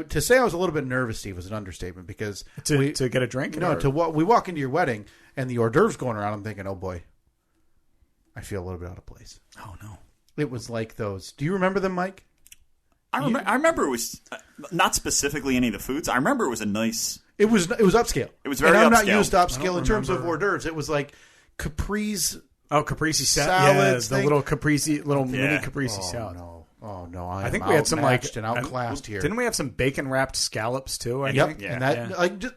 to say I was a little bit nervous, Steve, was an understatement because to get a drink. We walk into your wedding and the hors d'oeuvres going around. I'm thinking, oh boy, I feel a little bit out of place. Oh no. It was like those. Do you remember them, Mike? I remember it was not specifically any of the foods. I remember it was a nice. It was upscale. It was very upscale. I'm not used to upscale in terms of hors d'oeuvres. It was like Capri's. Oh, Caprese salads. Yeah, the little mini Caprese salad. Oh no! I think we had some and outclassed here. Didn't we have some bacon wrapped scallops too? I think. Yeah. And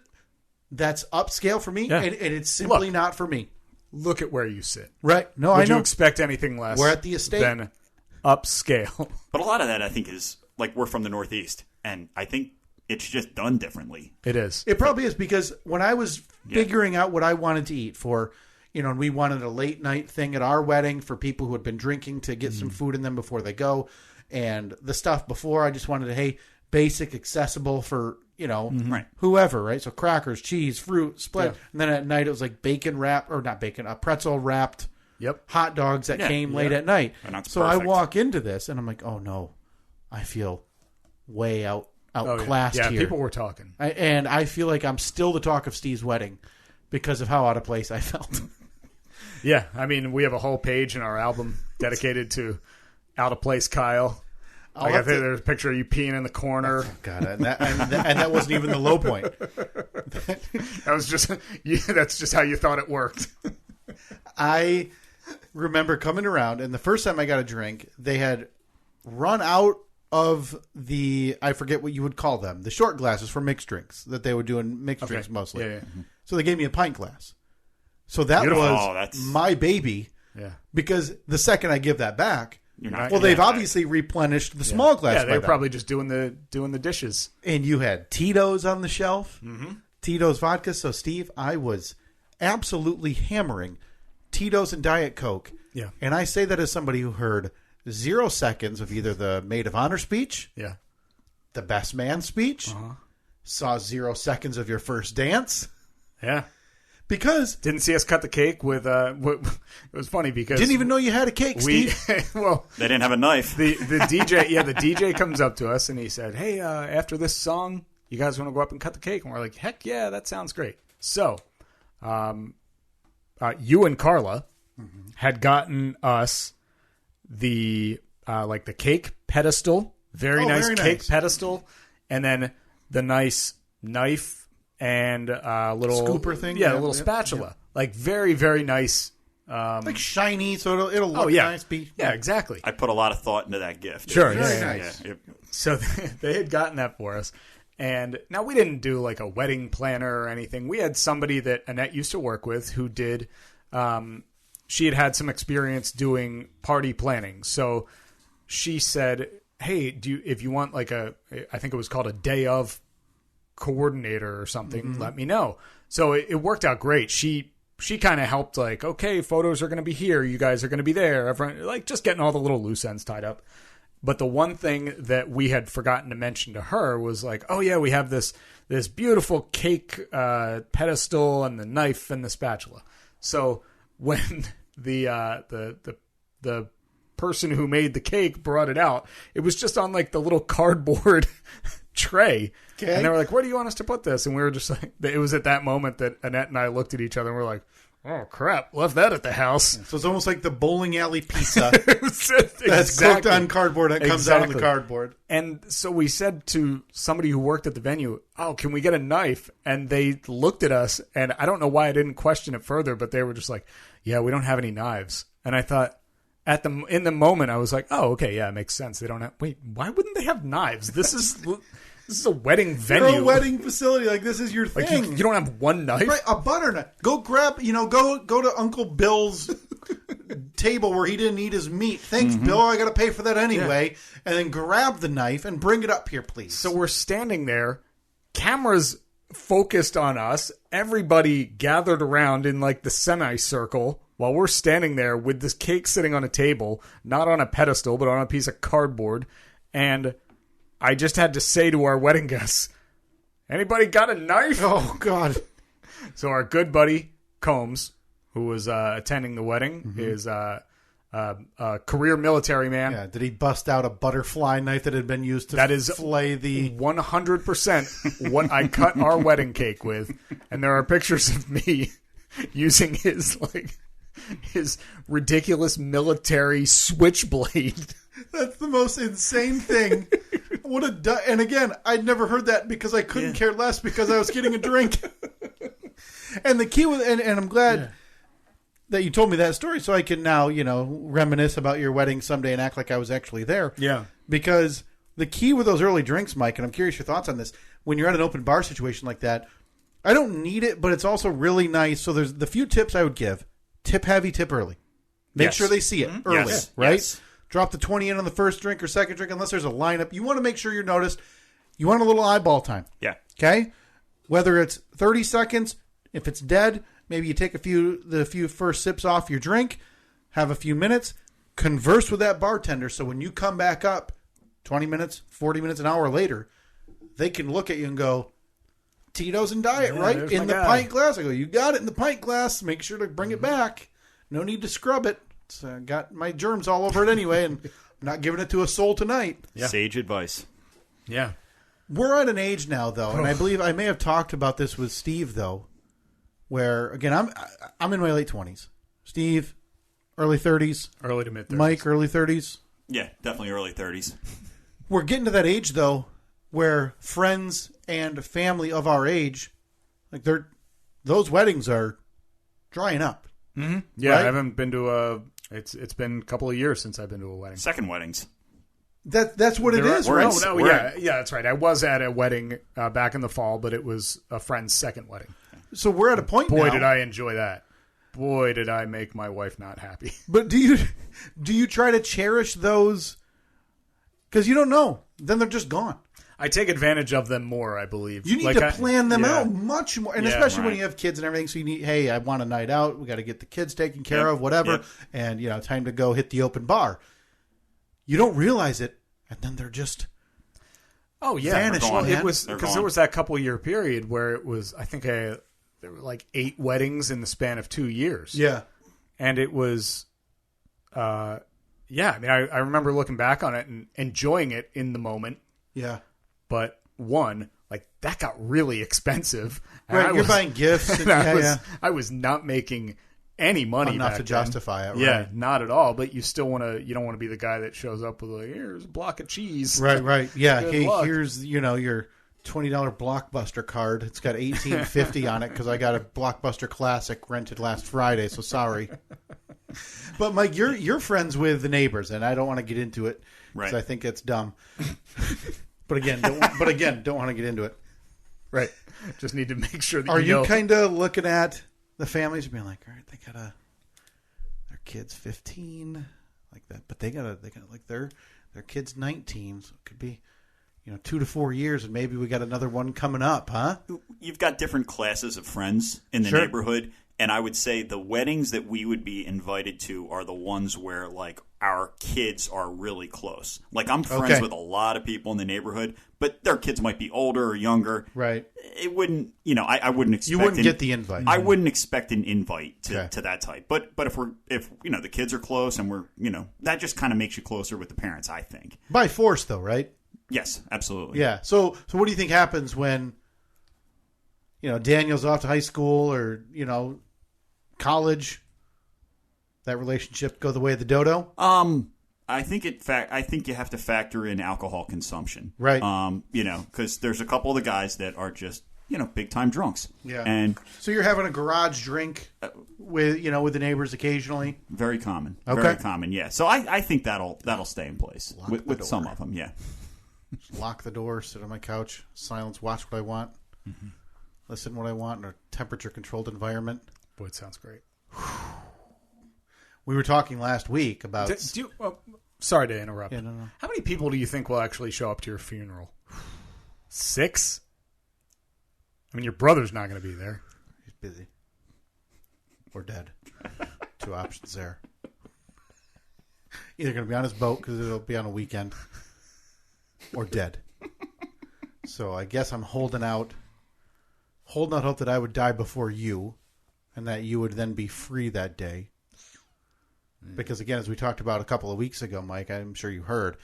that's upscale for me, and it's simply not for me. Look at where you sit. Right. No, Would you expect anything less? We're at the estate. Than upscale. But a lot of that, I think, is we're from the Northeast, and I think it's just done differently. It is. It probably is because when I was figuring out what I wanted to eat for, and we wanted a late night thing at our wedding for people who had been drinking to get some food in them before they go, And the stuff before, I just wanted to, hey, basic, accessible for, Right. whoever, right? So crackers, cheese, fruit, split. Yeah. And then at night it was like bacon wrap, or not bacon, pretzel wrapped hot dogs that came late at night. So perfect. I walk into this and I'm like, oh no, I feel way outclassed here. Yeah, people were talking. And I feel like I'm still the talk of Steve's wedding because of how out of place I felt. Yeah, I mean, we have a whole page in our album dedicated to out of place Kyle. Like I think there's a picture of you peeing in the corner. Oh, God, and that wasn't even the low point. That was just that's just how you thought it worked. I remember coming around, and the first time I got a drink, they had run out of I forget what you would call them, the short glasses for mixed drinks that they would do in mixed drinks mostly. Yeah. So they gave me a pint glass. So that was my baby. Yeah. Because the second I give that back. They've obviously replenished the small glass. Yeah, they were probably just doing the dishes. And you had Tito's on the shelf, Tito's vodka. So, Steve, I was absolutely hammering Tito's and Diet Coke. Yeah. And I say that as somebody who heard 0 seconds of either the maid of honor speech, the best man speech, saw 0 seconds of your first dance. Yeah. Because didn't see us cut the cake with it was funny because didn't even know you had a cake, Steve. Well, they didn't have a knife. The DJ comes up to us and he said, "Hey, after this song, you guys want to go up and cut the cake?" And we're like, "Heck yeah, that sounds great." So, you and Carla had gotten us the the cake pedestal, very nice cake pedestal, and then the nice knife. And a little scooper thing, a little spatula, like very, very nice, like shiny, so it'll look nice. Yeah, exactly. I put a lot of thought into that gift. Sure, very nice. Yeah. So they had gotten that for us, and now we didn't do like a wedding planner or anything. We had somebody that Annette used to work with who did. She had some experience doing party planning, so she said, "Hey, if you want like I think it was called a day of." Coordinator or something, let me know." So it worked out great. She kind of helped, like, okay, photos are going to be here, you guys are going to be there, everyone, like just getting all the little loose ends tied up. But the one thing that we had forgotten to mention to her was like, oh yeah, we have this beautiful cake pedestal and the knife and the spatula. So when the person who made the cake brought it out, it was just on like the little cardboard tray. Okay. And they were like, "Where do you want us to put this?" And we were just like, it was at that moment that Annette and I looked at each other and we're like, "Oh crap, left that at the house." So it's almost like the bowling alley pizza that's cooked on cardboard that comes out of the cardboard. And so we said to somebody who worked at the venue, "Oh, can we get a knife?" And they looked at us, and I don't know why I didn't question it further, but they were just like, "Yeah, we don't have any knives." And I thought, in the moment, I was like, "Oh, okay, yeah, it makes sense. They don't have. Wait, why wouldn't they have knives? This is a wedding venue. You're a wedding facility. Like, this is your thing. You don't have one knife? Right, a butter knife. Go grab, go to Uncle Bill's table where he didn't eat his meat. Thanks, Bill. I got to pay for that anyway. Yeah. And then grab the knife and bring it up here, please. So we're standing there, cameras focused on us, everybody gathered around in like the semicircle while we're standing there with this cake sitting on a table, not on a pedestal, but on a piece of cardboard. And I just had to say to our wedding guests, "Anybody got a knife?" Oh, God. So our good buddy, Combs, who was attending the wedding, is a career military man. Yeah, did he bust out a butterfly knife that had been used to fillet the... 100% what I cut our wedding cake with. And there are pictures of me using his ridiculous military switchblade. That's the most insane thing. And again, I'd never heard that because I couldn't care less because I was getting a drink. And the key with, and I'm glad that you told me that story so I can now, reminisce about your wedding someday and act like I was actually there. Yeah. Because the key with those early drinks, Mike, and I'm curious your thoughts on this, when you're at an open bar situation like that, I don't need it, but it's also really nice. So there's the few tips I would give. Tip heavy, tip early. Make sure they see it early, right? Yes. Drop the 20 in on the first drink or second drink unless there's a lineup. You want to make sure you're noticed. You want a little eyeball time. Yeah. Okay? Whether it's 30 seconds, if it's dead, maybe you take the few first sips off your drink, have a few minutes, converse with that bartender so when you come back up, 20 minutes, 40 minutes, an hour later, they can look at you and go, Tito's and diet, right? In the pint glass. I go, you got it in the pint glass. Make sure to bring it back. No need to scrub it. It's got my germs all over it anyway, and I'm not giving it to a soul tonight. Yeah. Sage advice. Yeah. We're at an age now, though, and I believe I may have talked about this with Steve, though, where, again, I'm in my late 20s. Steve, early 30s. Early to mid-30s. Mike, early 30s. Yeah, definitely early 30s. We're getting to that age, though, where friends and family of our age, like those weddings are drying up. Mm-hmm. Yeah, right? I haven't been to it's been a couple of years since I've been to a wedding. Second weddings. That's what it is, right? Yeah, that's right. I was at a wedding back in the fall, but it was a friend's second wedding. So we're at a point Boy, now. did I enjoy that. Boy, did I make my wife not happy. But do you try to cherish those? Because you don't know. Then they're just gone. I take advantage of them more, I believe. You need to plan them out much more. And especially when you have kids and everything. So you need, hey, I want a night out. We got to get the kids taken care of, whatever. Yep. And, time to go hit the open bar. You don't realize it. And then they're just vanished. Well, it was because there was that couple-year period where it was, I think there were like 8 weddings in the span of 2 years. Yeah. And it was, I mean, I remember looking back on it and enjoying it in the moment. Yeah. But that got really expensive. Right, you're buying gifts. And, I was not making any money enough back to then. justify it. Right? Yeah, not at all. But you still you don't want to be the guy that shows up with here's a block of cheese. Right. Yeah. Good Hey, luck. here's your $20 Blockbuster card. It's got $18.50 on it because I got a Blockbuster Classic rented last Friday. So sorry. But Mike, you're friends with the neighbors, and I don't want to get into it because I think it's dumb. But again, don't want to get into it. Right. Just need to make sure that Are you kind of looking at the families and being like, all right, they got their kid's 15, like that, but they got like their kid's 19, so it could be 2 to 4 years, and maybe we got another one coming up, huh? You've got different classes of friends in the neighborhood, and I would say the weddings that we would be invited to are the ones where like our kids are really close. Like I'm friends with a lot of people in the neighborhood, but their kids might be older or younger. Right. It wouldn't, I wouldn't expect. You wouldn't get the invite. I wouldn't expect an invite to that type. But if the kids are close and we're that just kind of makes you closer with the parents, I think. By force, though, right? Yes, absolutely. Yeah. So what do you think happens when Daniel's off to high school or college? That relationship go the way of the dodo? I think you have to factor in alcohol consumption, right? Because there's a couple of the guys that are just big time drunks. Yeah, and so you're having a garage drink with the neighbors occasionally. Very common. Okay. Very common. Yeah. So I think that'll stay in place with some of them. Yeah. Just lock the door, sit on my couch, silence, watch what I want, listen what I want in a temperature controlled environment. Boy, it sounds great. We were talking last week about... sorry to interrupt. Yeah, no. How many people do you think will actually show up to your funeral? 6? I mean, your brother's not going to be there. He's busy. Or dead. 2 options there. Either going to be on his boat because it'll be on a weekend, or dead. So I guess I'm holding out hope that I would die before you, and that you would then be free that day. Because, again, as we talked about a couple of weeks ago, Mike, I'm sure you heard,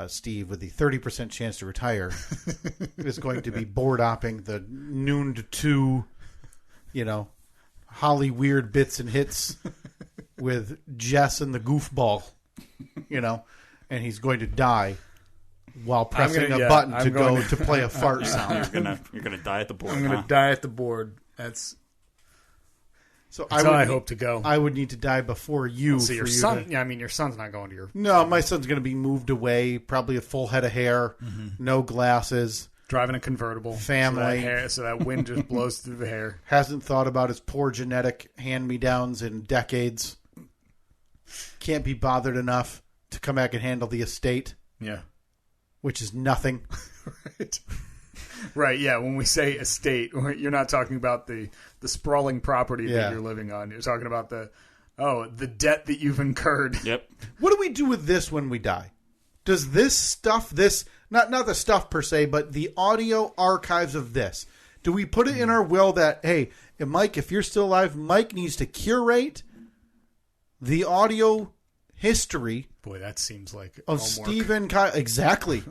Steve, with the 30% chance to retire, is going to be board-opping the noon to 2, Holly Weird bits and hits with Jess and the goofball, and he's going to die while pressing a button to play a fart sound. You're gonna die at the board. I'm going to die at the board. That's how I hope to go. I would need to die before you. So your son, your son's not going to your... No, my son's going to be moved away, probably a full head of hair, no glasses. Driving a convertible. Family. So that wind just blows through the hair. Hasn't thought about his poor genetic hand-me-downs in decades. Can't be bothered enough to come back and handle the estate. Yeah. Which is nothing. Right. Right, yeah. When we say estate, you're not talking about the sprawling property that you're living on. You're talking about the debt that you've incurred. Yep. What do we do with this when we die? Does this stuff, not the stuff per se, but the audio archives of this, do we put it in our will that, hey, Mike, if you're still alive, Mike needs to curate the audio history. Boy, that seems like of Stephen Kyle. Exactly.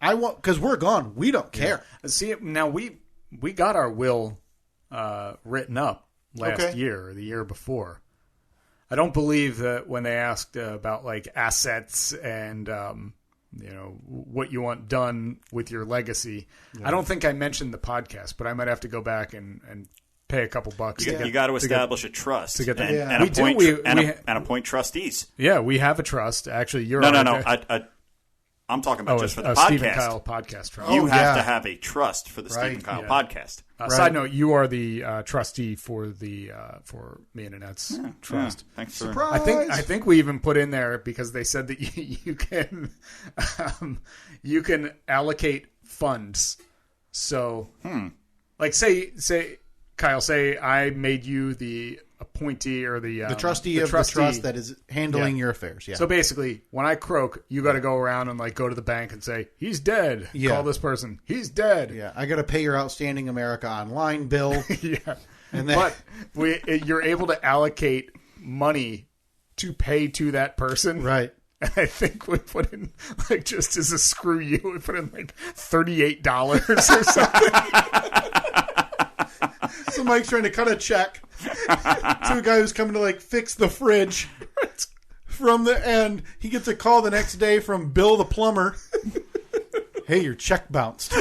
Because we're gone. We don't care. See, now we got our will written up last year or the year before. I don't believe that when they asked about like assets and what you want done with your legacy. Yeah. I don't think I mentioned the podcast, but I might have to go back and pay a couple bucks. You got to establish a trust to get that. And appoint trustees. Yeah, we have a trust. Actually, you're no. I'm talking about just for the podcast. Stephen Kyle podcast trust. You have to have a trust for the Stephen Kyle podcast. Side note: you are the trustee for the for me and Annette's trust. Yeah. Thanks. Surprise! I think we even put in there because they said that you can allocate funds. So, like say Kyle, say I made you the appointee or the trustee of the trust that is handling your affairs. Yeah. So basically, when I croak, you got to go around and like go to the bank and say he's dead. Yeah. Call this person. He's dead. Yeah. I got to pay your outstanding America Online bill. Yeah. And then, but you're able to allocate money to pay to that person. Right. And I think we put in like just as a screw you, we put in like $38 or something. So Mike's trying to cut a check to a guy who's coming to like fix the fridge from the end. He gets a call the next day from Bill the plumber. Hey, your check bounced.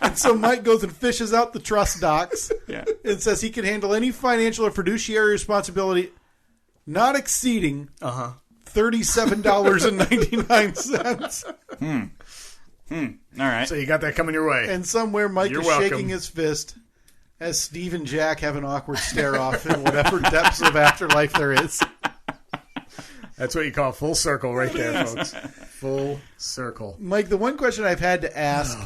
And so Mike goes and fishes out the trust docs and says he can handle any financial or fiduciary responsibility not exceeding $37.99. All right. So you got that coming your way. And somewhere Mike is shaking his fist as Steve and Jack have an awkward stare-off in whatever depths of afterlife there is. That's what you call full circle right there, folks. Full circle. Mike, the one question I've had to ask,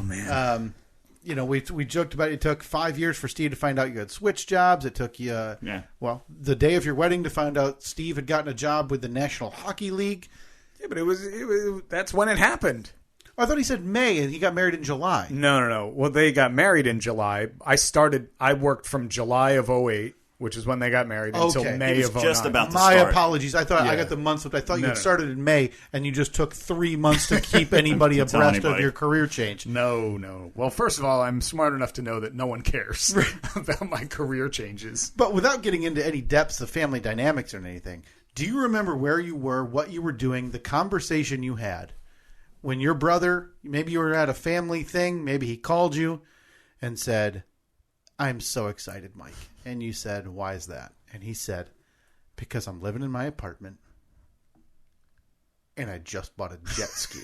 we joked about it took 5 years for Steve to find out you had switched jobs. It took you, the day of your wedding to find out Steve had gotten a job with the National Hockey League. Yeah, but it was that's when it happened. I thought he said May, and he got married in July. No. Well, they got married in July. I worked from July of 2008, which is when they got married, until May of 2009. Just about to My start. apologies. I thought I got the months, but I thought you had started in May, and you just took 3 months to keep anybody abreast of your career change. No. Well, first of all, I'm smart enough to know that no one cares about my career changes. But without getting into any depths of family dynamics or anything, do you remember where you were, what you were doing, the conversation you had? When your brother, maybe you were at a family thing, maybe he called you and said, I'm so excited, Mike. And you said, why is that? And he said, because I'm living in my apartment and I just bought a jet ski.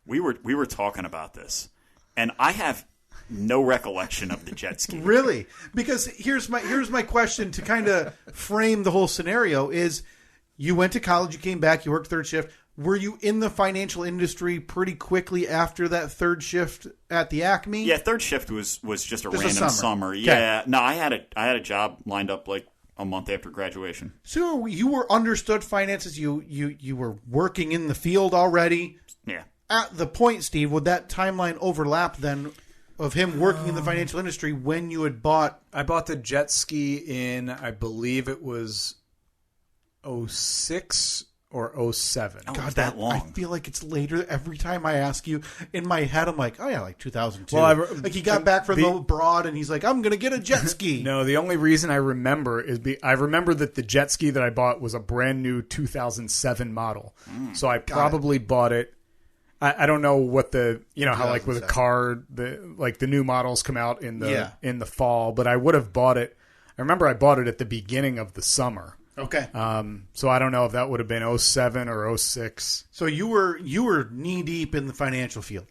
We were talking about this, and I have no recollection of the jet ski. Really? Because here's my question to kind of frame the whole scenario is you went to college, you came back, you worked third shift. Were you in the financial industry pretty quickly after that third shift at the Acme? Yeah, third shift was just a random summer. Yeah, no, I had a job lined up like a month after graduation. So you were understood finances. You were working in the field already. Yeah. At the point, Steve, would that timeline overlap then of him working in the financial industry when you had bought? I bought the jet ski in, I believe it was 06. Or 07. Oh, God, that long. I feel like it's later every time I ask you. In my head, I'm like, oh yeah, like 2002. Well, like he got back from the abroad and he's like, I'm going to get a jet ski. No, the only reason I remember is I remember that the jet ski that I bought was a brand new 2007 model. So I probably bought it. I don't know what the, how like with a car, the new models come out in the fall, but I would have bought it. I remember I bought it at the beginning of the summer. Okay. So I don't know if that would have been 07 or 06. So you were knee deep in the financial field.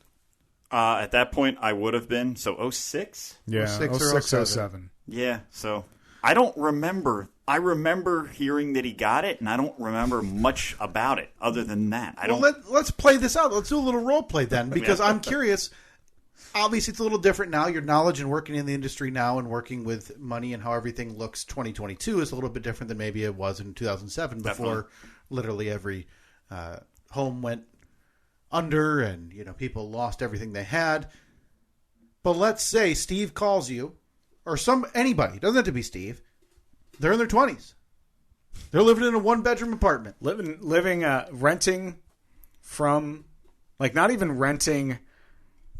At that point, I would have been. So 06? Yeah, 06 or 07. Yeah. So I don't remember. I remember hearing that he got it, and I don't remember much about it other than that. Let's play this out. Let's do a little role play then, because I'm curious. Obviously, it's a little different now. Your knowledge and working in the industry now and working with money and how everything looks 2022 is a little bit different than maybe it was in 2007 before literally every home went under and, people lost everything they had. But let's say Steve calls you, or anybody, doesn't have to be Steve. They're in their 20s. They're living in a 1-bedroom apartment. Renting from, not even renting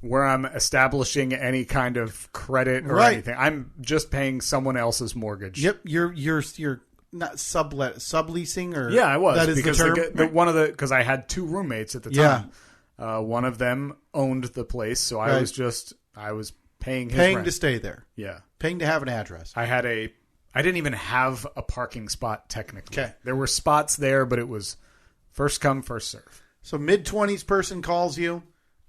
where I'm establishing any kind of credit or anything. I'm just paying someone else's mortgage. Yep, you're not subleasing or yeah, I was. That is because the term. Because I had 2 roommates at the time. Yeah. One of them owned the place, so I was paying his rent. To stay there. Yeah, paying to have an address. I didn't even have a parking spot technically. Okay, there were spots there, but it was first come, first serve. So mid-20s person calls you.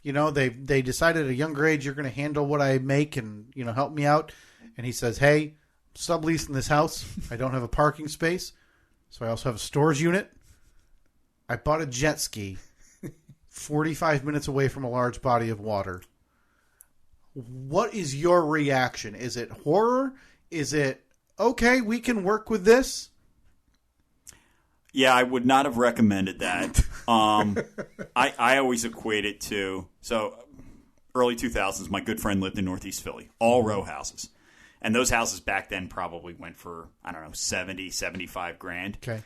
They decided at a younger age you're going to handle what I make and, help me out. And he says, hey, subleasing this house. I don't have a parking space. So I also have a storage unit. I bought a jet ski 45 minutes away from a large body of water. What is your reaction? Is it horror? Is it, okay, we can work with this? Yeah, I would not have recommended that. I always equate it to, early 2000s, my good friend lived in Northeast Philly, all row houses. And those houses back then probably went for, I don't know, 70, 75 grand. Okay.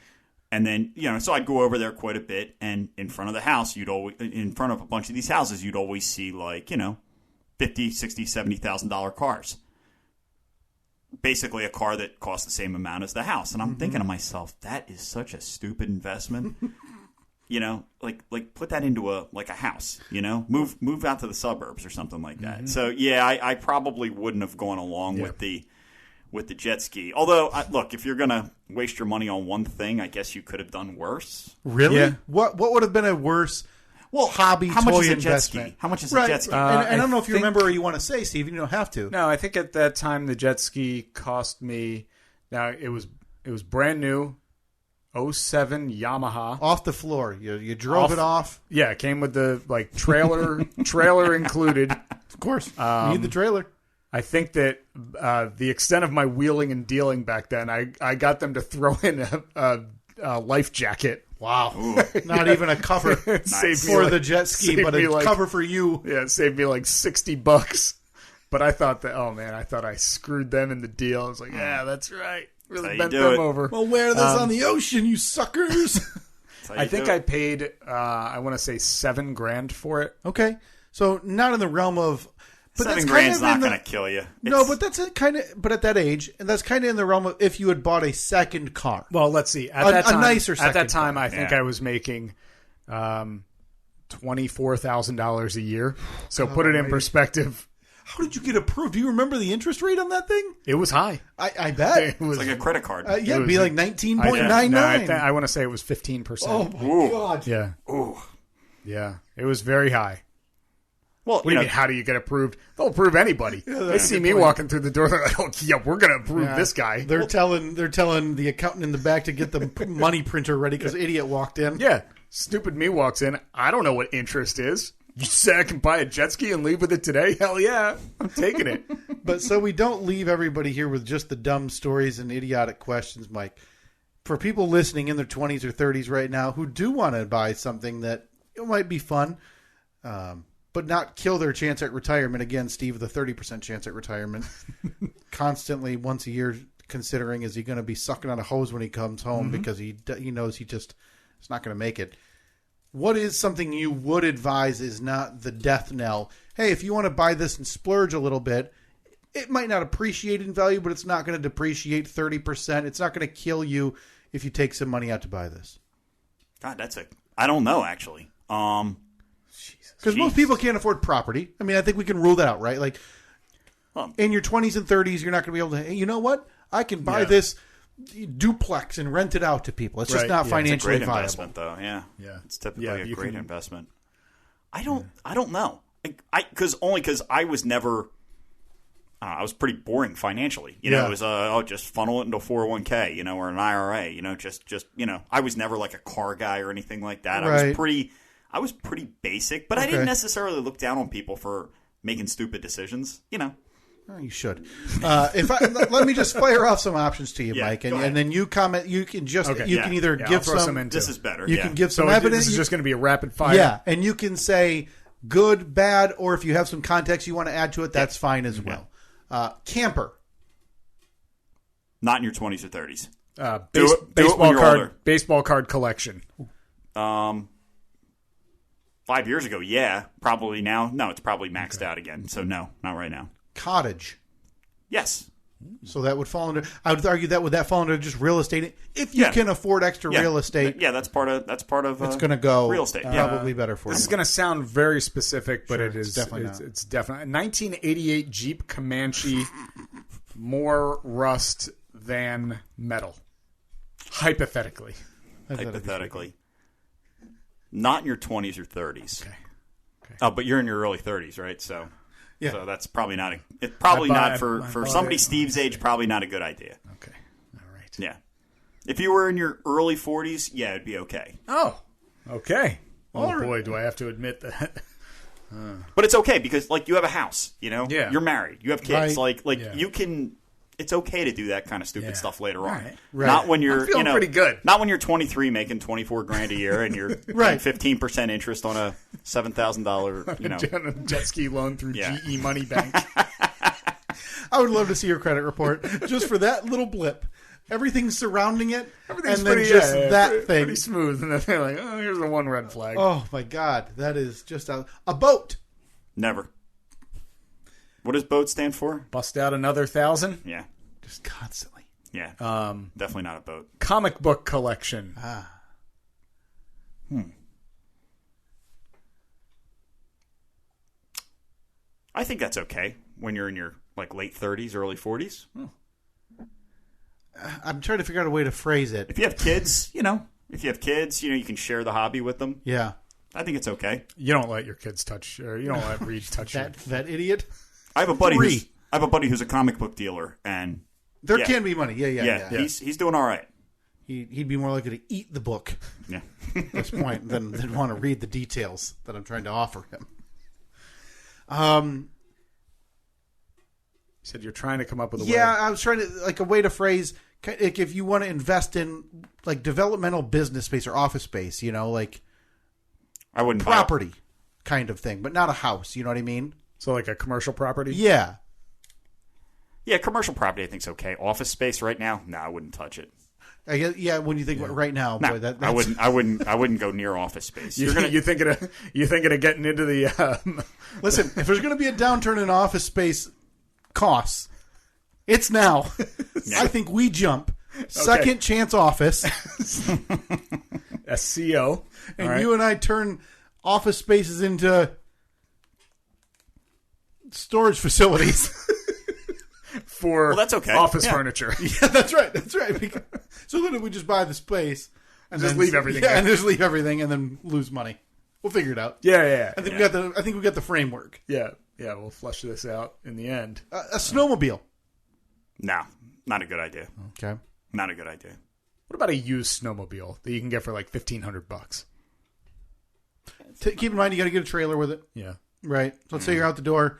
And then, so I'd go over there quite a bit. And in front of the house, in front of a bunch of these houses, you'd always see $50,000, $60,000, $70,000 cars. Basically a car that costs the same amount as the house. And I'm thinking to myself, that is such a stupid investment. Put that into a house, move out to the suburbs or something like that. So yeah, I probably wouldn't have gone along with the jet ski. Although, look, if you're going to waste your money on one thing, I guess you could have done worse. Really? Yeah. What would have been a worse hobby how much toy is a investment? Jet ski? How much is a jet ski? And I don't know if you remember or you want to say, Steve. You don't have to. No, I think at that time the jet ski cost me. Now it was brand new, 07 Yamaha Off the floor. You drove it off. Yeah, it came with the trailer included. Of course, you need the trailer. I think that the extent of my wheeling and dealing back then, I got them to throw in a life jacket. Wow. Not even a cover for the jet ski, but a cover for you. Yeah, it saved me $60. But I thought I screwed them in the deal. I was like, yeah, that's right. Really bent them over. Well, wear this on the ocean, you suckers. I think I paid, I want to say $7,000 for it. Okay. So not in the realm of... But $7,000's not going to kill you. No, but that's but at that age, and that's kind of in the realm of if you had bought a second car. Well, let's see. At that time, a nicer second At that time, car. I think I was making $24,000 a year. So put it in perspective. How did you get approved? Do you remember the interest rate on that thing? It was high. I bet. It was like a credit card. It'd be like 19.99. I want to say it was 15%. Oh, my God. Yeah. Ooh. Yeah. It was very high. Well, what do you mean, how do you get approved? They'll approve anybody. They see me walking through the door, they're like, oh, yeah, we're going to approve this guy. They're telling the accountant in the back to get the money printer ready because idiot walked in. Yeah. Stupid me walks in. I don't know what interest is. You say I can buy a jet ski and leave with it today? Hell yeah. I'm taking it. But so we don't leave everybody here with just the dumb stories and idiotic questions, Mike. For people listening in their 20s or 30s right now who do want to buy something that it might be fun, but not kill their chance at retirement. Again, Steve, the 30% chance at retirement. Constantly, once a year, considering is he going to be sucking on a hose when he comes home because he knows he's not going to make it. What is something you would advise is not the death knell? Hey, if you want to buy this and splurge a little bit, it might not appreciate in value, but it's not going to depreciate 30%. It's not going to kill you if you take some money out to buy this. God, I don't know, actually. Because most people can't afford property. I mean, I think we can rule that out, right? Like, in your 20s and 30s, you're not going to be able to, hey, you know what? I can buy this duplex and rent it out to people. It's just not financially it's a great viable. Investment, though. Yeah. It's typically a great investment. I Hmm. don't know. Because I was never... I was pretty boring financially. It was just funnel it into a 401k, or an IRA. Just I was never like a car guy or anything like that. Right. I was pretty basic, but I didn't necessarily look down on people for making stupid decisions. All Oh, you should. Let me just fire off some options to you, Mike, and then you comment. You can can either give some. This is better. You can give some evidence. This is just going to be a rapid fire. Yeah, and you can say good, bad, or if you have some context you want to add to it, that's fine as well. Camper. Not in your 20s or 30s. Baseball card collection. 5 years ago, yeah. Probably now. No, it's probably maxed out again. So no, not right now. Cottage. Yes. So that would fall under. I would argue would that fall under just real estate if you can afford extra real estate. Yeah, that's part of. It's going to go real estate. Probably better for you. This is going to sound very specific, but it is definitely. It's definitely 1988 Jeep Comanche. More rust than metal. Hypothetically. Not in your 20s or 30s. Okay. Oh, but you're in your early 30s, right? So that's probably not not for somebody Steve's age, probably not a good idea. Okay. All right. Yeah. If you were in your early 40s, yeah, it'd be okay. Oh. Okay. Oh boy, do I have to admit that. But it's okay because you have a house, Yeah. You're married. You have kids. Right. You can. It's okay to do that kind of stupid stuff later on. Right. Not when you're I'm feeling pretty good. Not when you're 23 making $24,000 a year and you're paying 15% interest on a $7,000 jet ski loan through GE Money Bank. I would love to see your credit report just for that little blip. Everything surrounding it, everything's and then pretty, just that thing. Pretty smooth, and then they're like, "Oh, here's the one red flag." Oh my God, that is just a boat. Never. What does boat stand for? Bust out another 1,000. Yeah, just constantly. Yeah, definitely not a boat. Comic book collection. I think that's okay when you're in your late 30s, early 40s. I'm trying to figure out a way to phrase it. If you have kids, you can share the hobby with them. Yeah. I think it's okay. You don't let your kids touch, or you don't let Reed touch that idiot. I have a buddy who's a comic book dealer, and there can be money. Yeah. He's doing all right. He'd be more likely to eat the book. Yeah. At this point than want to read the details that I'm trying to offer him. You said you're trying to come up with a way. Yeah, I was trying to a way to phrase if you want to invest in developmental business space or office space, I wouldn't property kind of thing, but not a house. You know what I mean? So a commercial property. Yeah. Yeah, commercial property I think's okay. Office space right now, no, I wouldn't touch it. I guess, when you think about right now, boy, that's... I wouldn't go near office space. You thinking of getting into the Listen, if there's going to be a downturn in office space costs, it's now. I think we jump. Second chance office. SCO. And you and I turn office spaces into storage facilities. For that's okay. Office furniture. Yeah, that's right. So then we just buy the space and just leave everything. Yeah, and just leave everything and then lose money. We'll figure it out. Yeah. I think we got the framework. Yeah. We'll flush this out in the end. A snowmobile. No, not a good idea. Okay, not a good idea. What about a used snowmobile that you can get for $1,500? Keep in mind you got to get a trailer with it. Yeah. Right. So let's say you're out the door.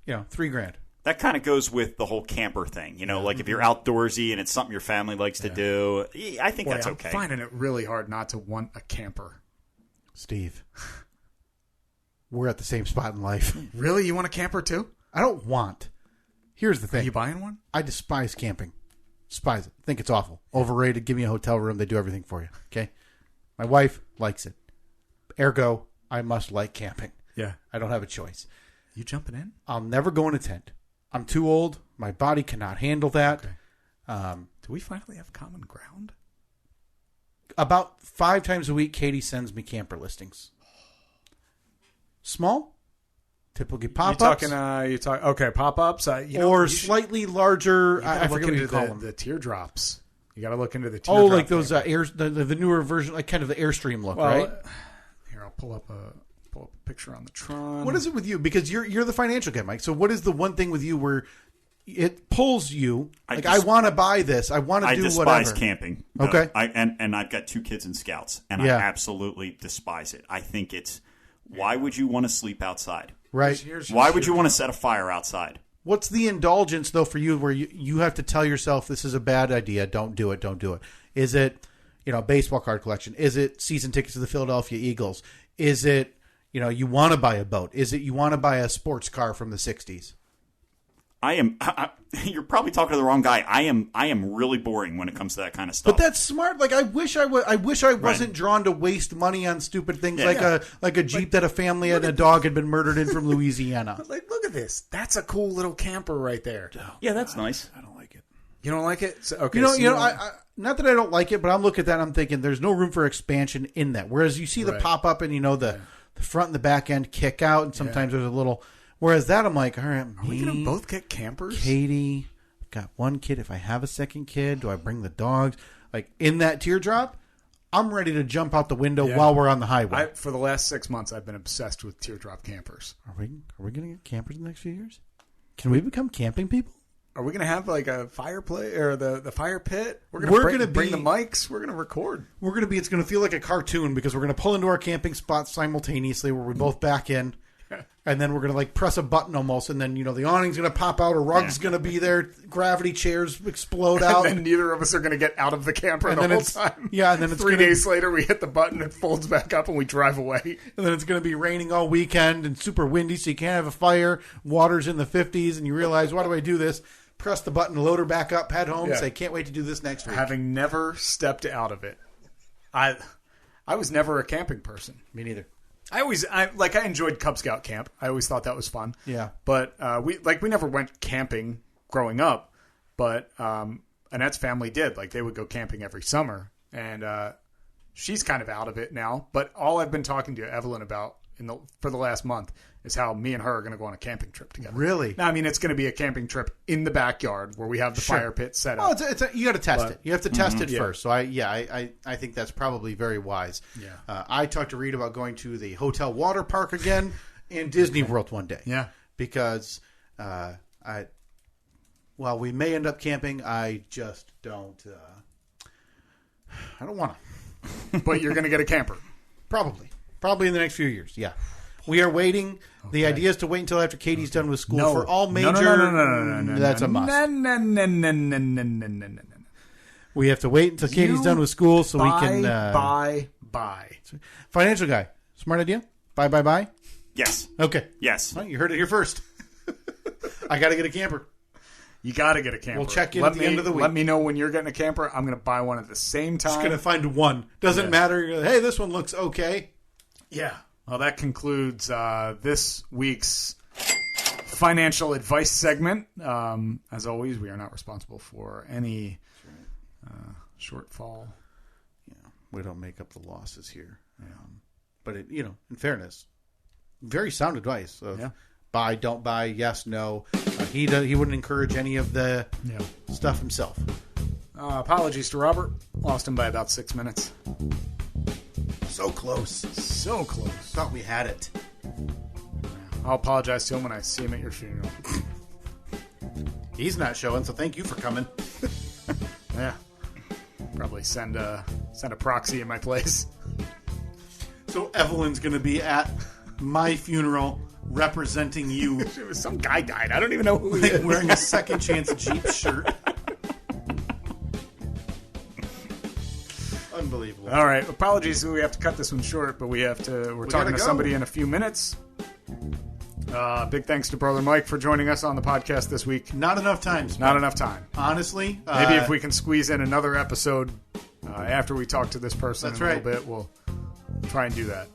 $3,000. That kind of goes with the whole camper thing. If you're outdoorsy and it's something your family likes to do, I think that's okay. I'm finding it really hard not to want a camper. Steve, we're at the same spot in life. Really? You want a camper too? I don't want. Here's the thing. Are you buying one? I despise camping. Despise it. Think it's awful. Overrated. Give me a hotel room. They do everything for you. Okay? My wife likes it. Ergo, I must like camping. Yeah. I don't have a choice. You jumping in? I'll never go in a tent. I'm too old. My body cannot handle that. Okay. Do we finally have common ground? About 5 times a week, Katie sends me camper listings. Small, typically pop-ups. Okay, pop-ups. Or slightly larger. I forget what you call them. The teardrops. You got to look into the teardrop. Oh, like those the newer version, like kind of the Airstream look, right? Here, I'll pull up a picture on the Tron. What is it with you? Because you're the financial guy, Mike. So what is the one thing with you where it pulls you? I want to buy this. I want to do whatever. I despise camping. Okay. And I've got 2 kids in Scouts, and I absolutely despise it. I think it's, why would you want to sleep outside? Right. Why would you want to set a fire outside? What's the indulgence, though, for you where you have to tell yourself this is a bad idea, don't do it, don't do it? Is it, baseball card collection? Is it season tickets to the Philadelphia Eagles? Is it, you want to buy a boat? Is it you want to buy a sports car from the 60s? You're probably talking to the wrong guy. I am really boring when it comes to that kind of stuff. But that's smart. Like I wish I wasn't drawn to waste money on stupid things like a Jeep that a family and a dog had been murdered in from Louisiana. Like, look at this. That's a cool little camper right there. Yeah, that's nice. I don't like it. You don't like it? So, okay. I not that I don't like it, but I'm looking at that and I'm thinking there's no room for expansion in that. Whereas you see the pop up and the front and the back end kick out, and sometimes there's a little. Whereas that, I'm like, all right, are we going to both get campers? Katie, got one kid. If I have a second kid, do I bring the dogs? Like, in that teardrop, I'm ready to jump out the window while we're on the highway. For the last 6 months, I've been obsessed with teardrop campers. Are we going to get campers in the next few years? Can we become camping people? Are we going to have like a fireplace or the fire pit? We're going to bring the mics. We're going to record. It's going to feel like a cartoon because we're going to pull into our camping spot simultaneously where we both back in. And then we're going to like press a button almost, and then, the awning's going to pop out, a rug's going to be there, gravity chairs explode out. And then neither of us are going to get out of the camper the whole time. Yeah, and then it's 3 days later, we hit the button, it folds back up, and we drive away. And then it's going to be raining all weekend and super windy, so you can't have a fire. Water's in the 50s, and you realize, why do I do this? Press the button, load her back up, head home, say, can't wait to do this next week. Having never stepped out of it, I was never a camping person. Me neither. I enjoyed Cub Scout camp. I always thought that was fun. Yeah. But we never went camping growing up, but Annette's family did. Like, they would go camping every summer, and she's kind of out of it now. But all I've been talking to Evelyn about for the last month is how me and her are going to go on a camping trip together. Really? Now, I mean, it's going to be a camping trip in the backyard where we have the fire pit set up. Well, you got to test it. You have to test it first. So I think that's probably very wise. Yeah. I talked to Reed about going to the hotel water park again and Disney World one day. Yeah. Because while we may end up camping, I just don't. I don't want to. But you're going to get a camper. Probably in the next few years. Yeah. We are waiting. Okay. The idea is to wait until after Katie's done with school for all major. No. That's a must. No. We have to wait until Katie's done with school so we can. Buy. Financial guy. Smart idea? Buy. Yes. Okay. Yes. Well, you heard it here first. I got to get a camper. You got to get a camper. We'll check in at the end of the week. Let me know when you're getting a camper. I'm going to buy one at the same time. Just going to find one. Doesn't matter. Hey, this one looks okay. Yeah. Well, that concludes this week's financial advice segment. As always, we are not responsible for any shortfall. Yeah, we don't make up the losses here. But in fairness, very sound advice of buy, don't buy, yes, no. He wouldn't encourage any of the stuff himself. Apologies to Robert. Lost him by about 6 minutes. So close. Thought we had it. I'll apologize to him when I see him at your funeral. He's not showing, so thank you for coming. Yeah. Probably send a proxy in my place. So Evelyn's going to be at my funeral representing you. Some guy died. I don't even know who he is. Wearing a Second Chance Jeep shirt. Unbelievable. All right. Apologies. We have to cut this one short, but we're talking to somebody in a few minutes. Big thanks to Brother Mike for joining us on the podcast this week. Not enough time. Not enough time. Honestly. Maybe if we can squeeze in another episode after we talk to this person a little bit, we'll try and do that.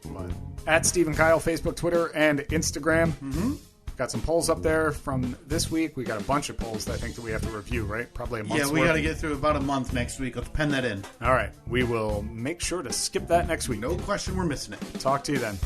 But at Steve and Kyle, Facebook, Twitter, and Instagram. Mm-hmm. Got some polls up there from this week. We got a bunch of polls that I think that we have to review, right? Probably a month's worth. Yeah, we got to get through about a month next week. Let's pen that in. All right. We will make sure to skip that next week. No question we're missing it. Talk to you then.